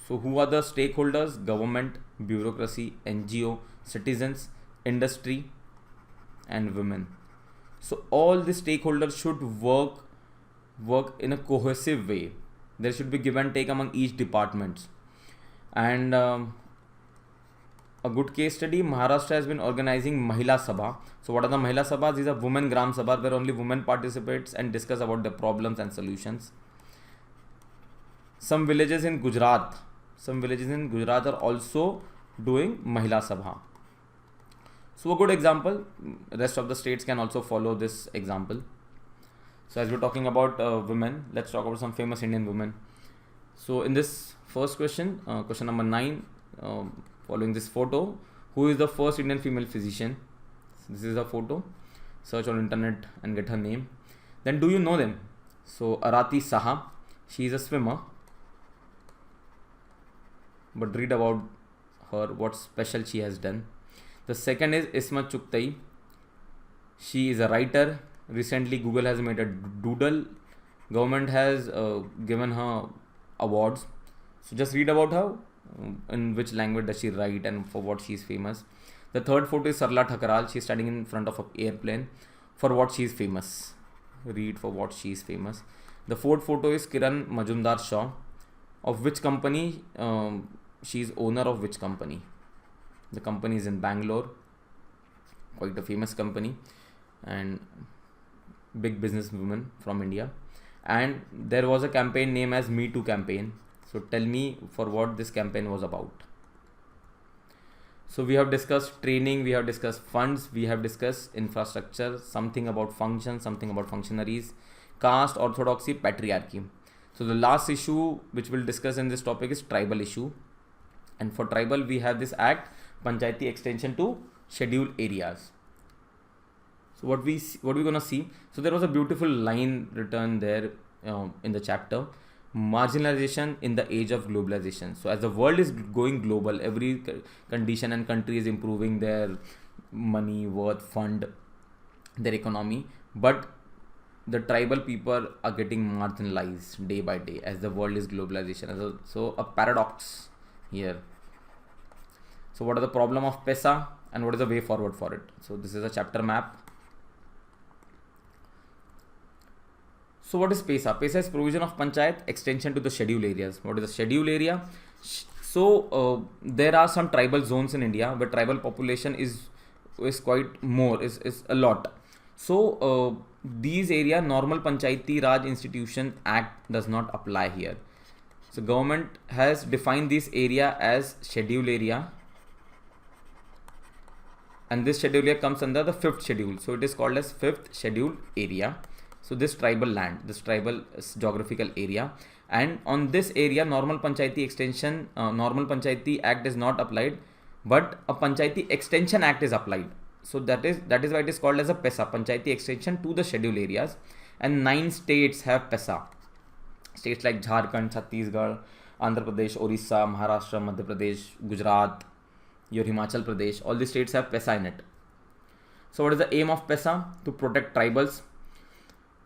So who are the stakeholders? Government, bureaucracy, NGO, citizens, industry and women. So all the stakeholders should work in a cohesive way. There should be give and take among each departments. And a good case study, Maharashtra has been organizing Mahila Sabha. So what are the Mahila Sabhas? These are women Gram Sabha, where only women participates and discuss about their problems and solutions. Some villages in Gujarat are also doing Mahila Sabha. So a good example, rest of the states can also follow this example. So as we're talking about women, let's talk about some famous Indian women. So in this first question, question number 9, following this photo, who is the first Indian female physician? So this is a photo. Search on internet and get her name. Then do you know them? So Arati Saha, she is a swimmer. But read about her, what special she has done. The second is Ismat Chugtai. She is a writer. Recently Google has made a doodle. Government has given her awards. So just read about her, in which language does she write and for what she is famous. The third photo is Sarla Thakaral. She is standing in front of an airplane. For what she is famous. Read for what she is famous. The fourth photo is Kiran Majumdar Shaw. Of which company? She is owner of which company? The company is in Bangalore. Quite a famous company and big businesswoman from India. And there was a campaign named as Me Too campaign. So tell me for what this campaign was about. So we have discussed training, we have discussed funds, we have discussed infrastructure, something about functions, something about functionaries, caste, orthodoxy, patriarchy. So the last issue which we'll discuss in this topic is tribal issue. And for tribal, we have this act, Panchayati extension to scheduled areas. So what we're gonna see? So there was a beautiful line written there in the chapter, marginalization in the age of globalization. So as the world is going global, every condition and country is improving their money, worth, fund, their economy, but the tribal people are getting marginalized day by day as the world is globalization. So a paradox here. So what are the problem of PESA and what is the way forward for it? So this is a chapter map. So what is PESA? PESA is provision of Panchayat extension to the scheduled areas. What is the scheduled area? So there are some tribal zones in India where tribal population is quite more, is a lot. So these area normal Panchayati Raj Institution Act does not apply here. So government has defined this area as scheduled area, and this scheduled area comes under the 5th schedule. So it is called as 5th scheduled area. So this tribal land, this tribal geographical area, and on this area normal Panchayati Act is not applied, but a Panchayati Extension Act is applied. So that is why it is called as a PESA, Panchayati extension to the scheduled areas. And 9 states have PESA. States like Jharkhand, Chhattisgarh, Andhra Pradesh, Orissa, Maharashtra, Madhya Pradesh, Gujarat, your Himachal Pradesh, all these states have PESA in it. So what is the aim of PESA? To protect tribals,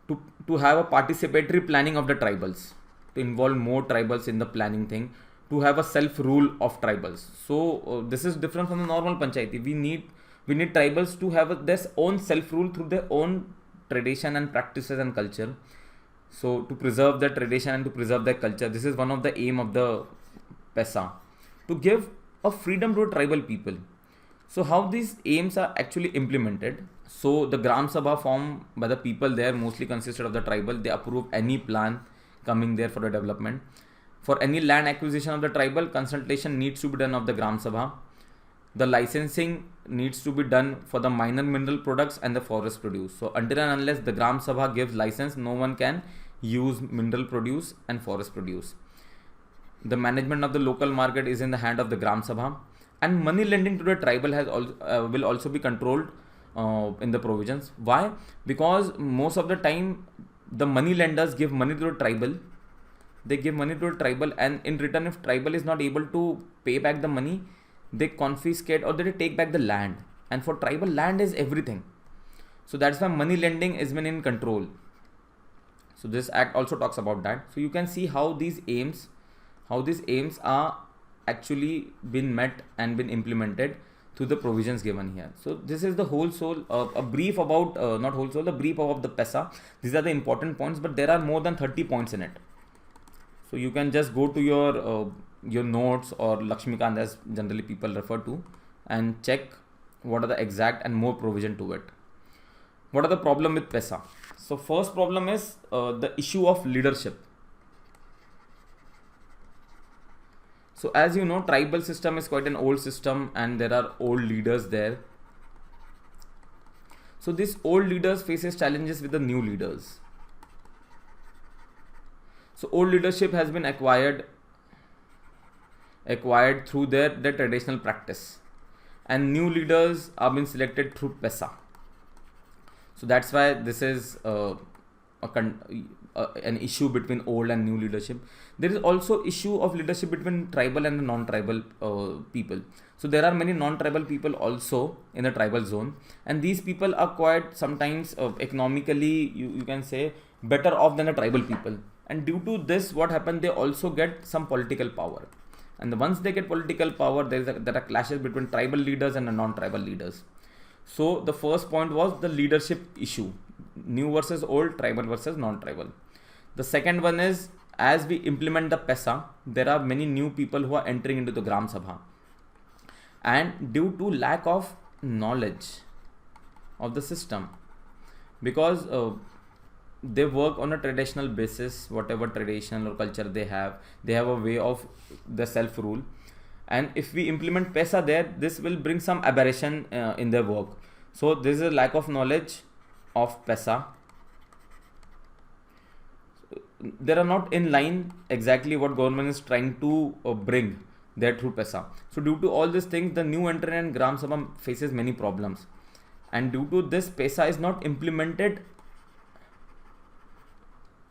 to have a participatory planning of the tribals, to involve more tribals in the planning thing, to have a self-rule of tribals. So this is different from the normal panchayati. We need tribals to have their own self-rule through their own tradition and practices and culture. So to preserve their tradition and to preserve their culture, this is one of the aim of the PESA, to give a freedom to tribal people. So how these aims are actually implemented? So the Gram Sabha formed by the people there mostly consisted of the tribal. They approve any plan coming there for the development. For any land acquisition of the tribal, consultation needs to be done of the Gram Sabha. The licensing needs to be done for the minor mineral products and the forest produce. So until and unless the Gram Sabha gives license, no one can use mineral produce and forest produce. The management of the local market is in the hand of the Gram Sabha, and money lending to the tribal will also be controlled in the provisions. Why? Because most of the time the money lenders give money to the tribal. They give money to the tribal, and in return, if tribal is not able to pay back the money, they confiscate or they take back the land. And for tribal, land is everything. So that's why money lending is been in control. So this act also talks about that. So you can see how these aims are actually been met and been implemented through the provisions given here. So this is the whole soul, a brief about, not whole soul, a brief about the PESA. These are the important points, but there are more than 30 points in it. So you can just go to your notes, or Lakshmikant as generally people refer to, and check what are the exact and more provision to it. What are the problem with PESA? So first problem is the issue of leadership. So as you know, tribal system is quite an old system and there are old leaders there. So these old leaders faces challenges with the new leaders. So old leadership has been acquired through their traditional practice, and new leaders are being selected through PESA. So that's why this is an issue between old and new leadership. There is also issue of leadership between tribal and non-tribal people. So there are many non-tribal people also in the tribal zone, and these people are quite sometimes economically, you can say, better off than the tribal people. And due to this, what happened, they also get some political power. And once they get political power, there are clashes between tribal leaders and the non-tribal leaders. So the first point was the leadership issue, new versus old, tribal versus non-tribal. The second one is, as we implement the PESA, there are many new people who are entering into the Gram Sabha, and due to lack of knowledge of the system, because they work on a traditional basis, whatever tradition or culture they have a way of the self-rule. And if we implement PESA there, this will bring some aberration in their work. So there is a lack of knowledge of PESA. They are not in line exactly what government is trying to bring there through PESA. So due to all these things, the new entrant in Gram Sabha faces many problems. And due to this, PESA is not implemented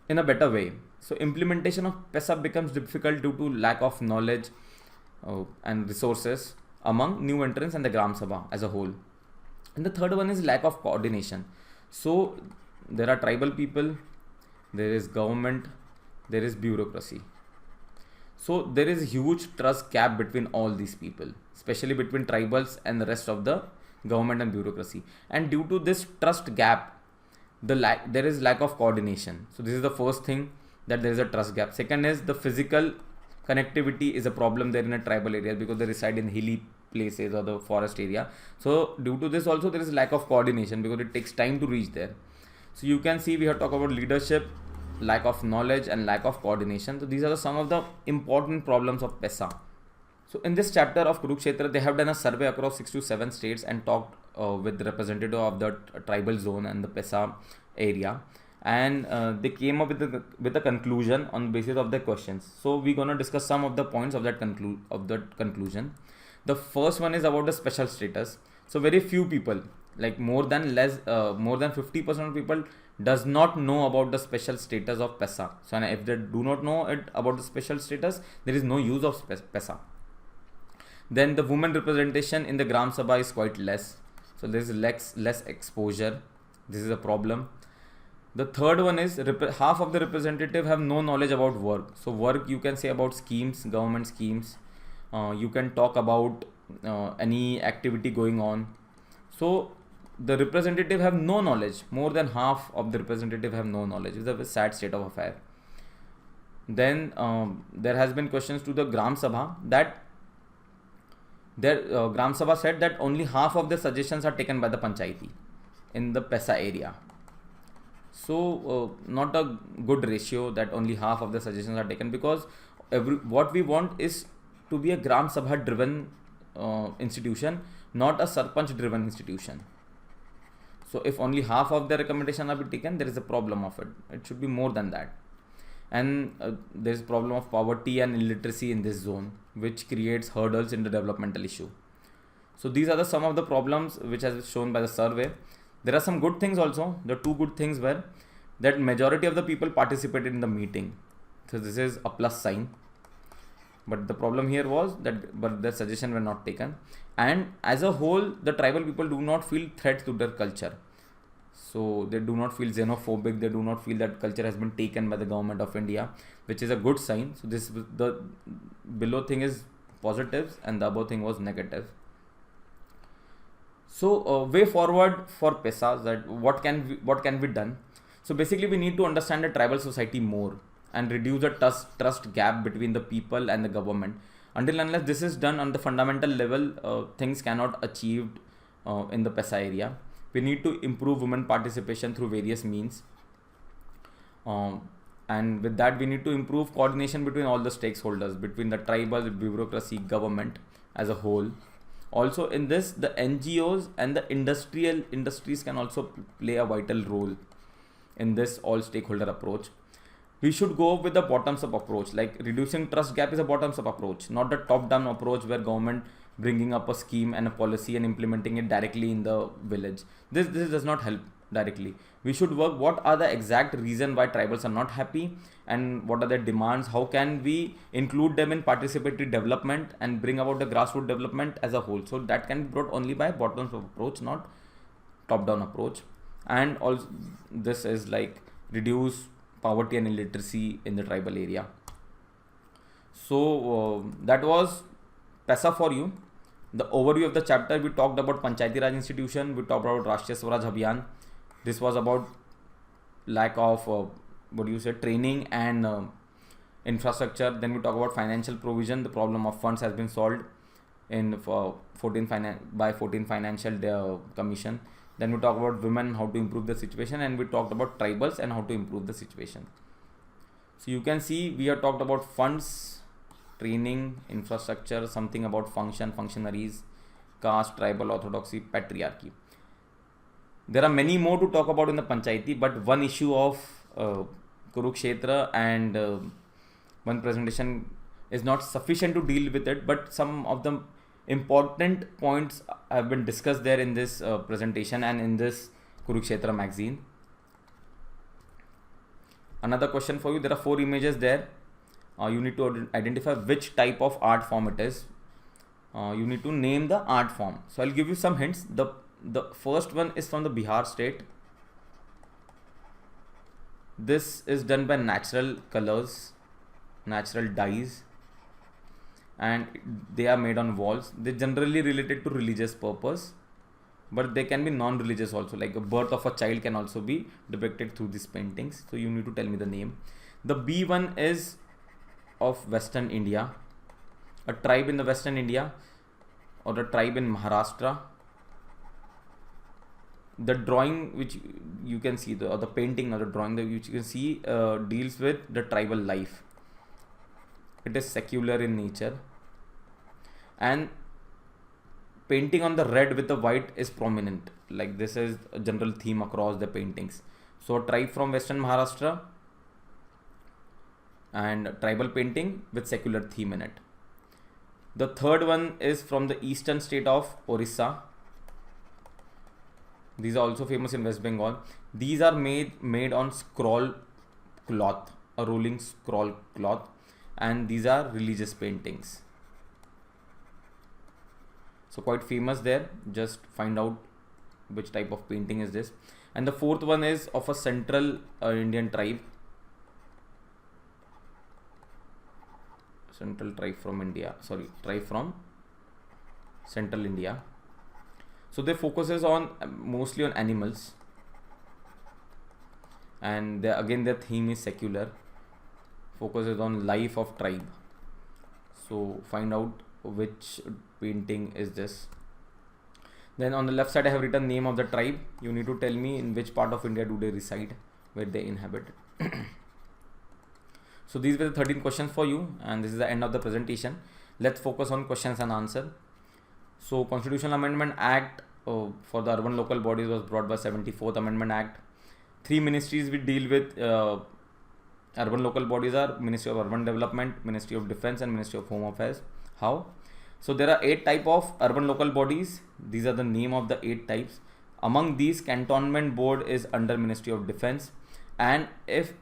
in a better way. So implementation of PESA becomes difficult due to lack of knowledge and resources among new entrants and the Gram Sabha as a whole. And the third one is lack of coordination. So there are tribal people, there is government, there is bureaucracy. So there is a huge trust gap between all these people, especially between tribals and the rest of the government and bureaucracy. And due to this trust gap, there is lack of coordination. So this is the first thing, that there is a trust gap. Second is the physical connectivity is a problem there in a tribal area because they reside in hilly places or the forest area. So due to this also there is lack of coordination because it takes time to reach there. So you can see we have talked about leadership, lack of knowledge and lack of coordination. So these are some of the important problems of PESA. So in this chapter of Kurukshetra, they have done a survey across 6 to 7 states and talked with the representative of the tribal zone and the PESA area, and they came up with a conclusion on the basis of the questions. So we're gonna discuss some of the points of that conclusion. The first one is about the special status. So very few people, like more than 50% of people does not know about the special status of PESA. So and if they do not know it about the special status, there is no use of PESA. Then the women representation in the Gram Sabha is quite less. So there is less exposure. This is a problem. The third one is half of the representative have no knowledge about work. So work, you can say about schemes, government schemes. You can talk about any activity going on. So the representative have no knowledge. More than half of the representative have no knowledge. It's a sad state of affair. Then there has been questions to the Gram Sabha that Gram Sabha said that only half of the suggestions are taken by the Panchayati in the PESA area. So not a good ratio that only half of the suggestions are taken, because what we want is to be a Gram Sabha driven institution, not a Sarpanch driven institution. So if only half of the recommendation are be taken, there is a problem of it. It should be more than that. And there is problem of poverty and illiteracy in this zone, which creates hurdles in the developmental issue. So these are some of the problems which has shown by the survey. There are some good things also. The two good things were that majority of the people participated in the meeting. So this is a plus sign. But the problem here was that the suggestion were not taken. And as a whole, the tribal people do not feel threat to their culture. So they do not feel xenophobic. They do not feel that culture has been taken by the government of India, which is a good sign. So this, the below thing is positives and the above thing was negative. So way forward for PESA, that what can be done. So basically we need to understand the tribal society more and reduce the trust gap between the people and the government. Until unless this is done on the fundamental level, things cannot achieved in the PESA area. We need to improve women participation through various means. And with that, we need to improve coordination between all the stakeholders, between the tribal, bureaucracy, government as a whole. Also in this, the NGOs and the industries can also play a vital role in this all stakeholder approach. We should go with the bottoms up approach, like reducing trust gap is a bottoms up approach, not the top down approach where government bringing up a scheme and a policy and implementing it directly in the village. This does not help directly. We should work what are the exact reason why tribals are not happy and what are their demands. How can we include them in participatory development and bring about the grassroots development as a whole. So that can be brought only by bottoms up approach, not top down approach. And also this is like reduce poverty and illiteracy in the tribal area. So that was PESA for you. The overview of the chapter, we talked about Panchayati Raj institution, we talked about Rashtriya Swaraj Abhiyan. This was about lack of training and infrastructure. Then we talk about financial provision. The problem of funds has been solved in 14 Financial Commission. Then we talk about women, how to improve the situation, and we talked about tribals and how to improve the situation. So you can see we have talked about funds, training, infrastructure, something about functionaries, caste, tribal orthodoxy, patriarchy. There are many more to talk about in the Panchayati, but one issue of Kurukshetra and one presentation is not sufficient to deal with it, but some of the important points have been discussed there in this presentation and in this Kurukshetra magazine. Another question for you, there are 4 images there. You need to identify which type of art form it is. You need to name the art form. So I'll give you some hints. The first one is from the Bihar state. This is done by natural colors, natural dyes, and they are made on walls. They generally related to religious purpose, but they can be non-religious also, like a birth of a child can also be depicted through these paintings. So you need to tell me the name. The B one is of Western India, a tribe in the Western India or a tribe in Maharashtra. The drawing which you can see, the painting or the drawing which you can see deals with the tribal life. It is secular in nature, and painting on the red with the white is prominent. Like this is a general theme across the paintings. So a tribe from Western Maharashtra and tribal painting with secular theme in it. The third one is from the eastern state of Orissa. These are also famous in West Bengal. These are made on scroll cloth, a rolling scroll cloth, and these are religious paintings. So quite famous there. Just find out which type of painting is this. And the fourth one is of a central Indian tribe. Tribe from central India. So they focuses on mostly on animals, and again their theme is secular, focuses on life of tribe. So find out which painting is this. Then on the left side I have written name of the tribe. You need to tell me in which part of India do they reside, where they inhabit. So these were the 13 questions for you, and this is the end of the presentation. Let's focus on questions and answer. So Constitutional Amendment Act for the urban local bodies was brought by 74th Amendment Act. 3 ministries we deal with urban local bodies are Ministry of Urban Development, Ministry of Defence, and Ministry of Home Affairs. How? So there are 8 type of urban local bodies. These are the name of the 8 types. Among these, Cantonment Board is under Ministry of Defence, and if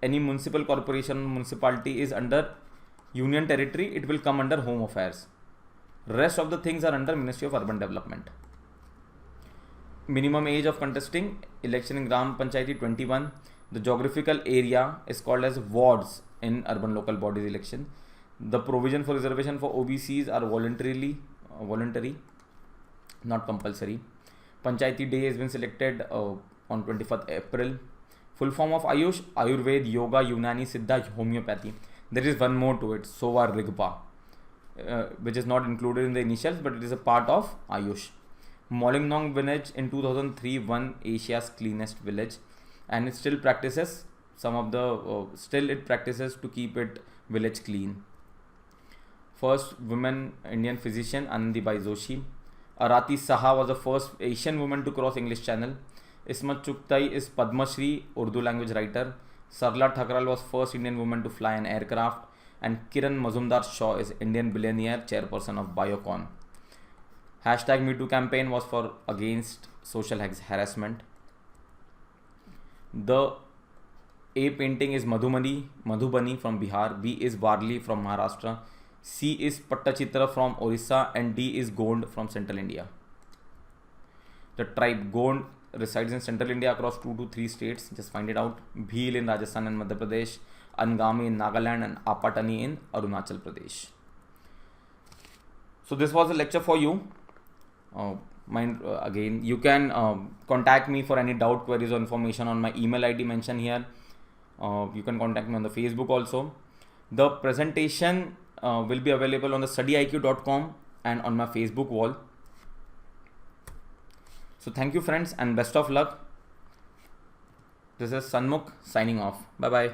any municipal corporation, municipality is under Union Territory, it will come under Home Affairs. Rest of the things are under Ministry of Urban Development. Minimum age of contesting election in Gram Panchayati 21. The geographical area is called as wards in urban local bodies election. The provision for reservation for OBCs are voluntary, not compulsory. Panchayati day has been selected on 24th April. Full form of Ayush: Ayurved, Yoga, Unani, Siddha, Homeopathy. There is one more to it, Sova Rigpa, which is not included in the initials, but it is a part of Ayush. Molingnong village in 2003 won Asia's cleanest village, and it still practices it practices to keep it village clean. First women Indian physician Anandibai Joshi. Arati Saha was the first Asian woman to cross English Channel. Ismat Chugtai is Padma Shri, Urdu language writer. Sarla Thakral was first Indian woman to fly an aircraft, and Kiran Mazumdar Shaw is Indian billionaire, chairperson of Biocon. Hashtag MeToo campaign was for against social harassment. The A painting is Madhubani from Bihar, B is Varli from Maharashtra, C is Pattachitra from Orissa, and D is Gond from Central India. The tribe Gond resides in Central India across 2 to 3 states. Just find it out. Bhil in Rajasthan and Madhya Pradesh, Angami in Nagaland, and Apatani in Arunachal Pradesh. So this was a lecture for you. Again, you can contact me for any doubt, queries, or information on my email ID mentioned here. You can contact me on the Facebook also. The presentation will be available on the StudyIQ.com and on my Facebook wall. So thank you friends, and best of luck. This is Sanmukh signing off. Bye bye.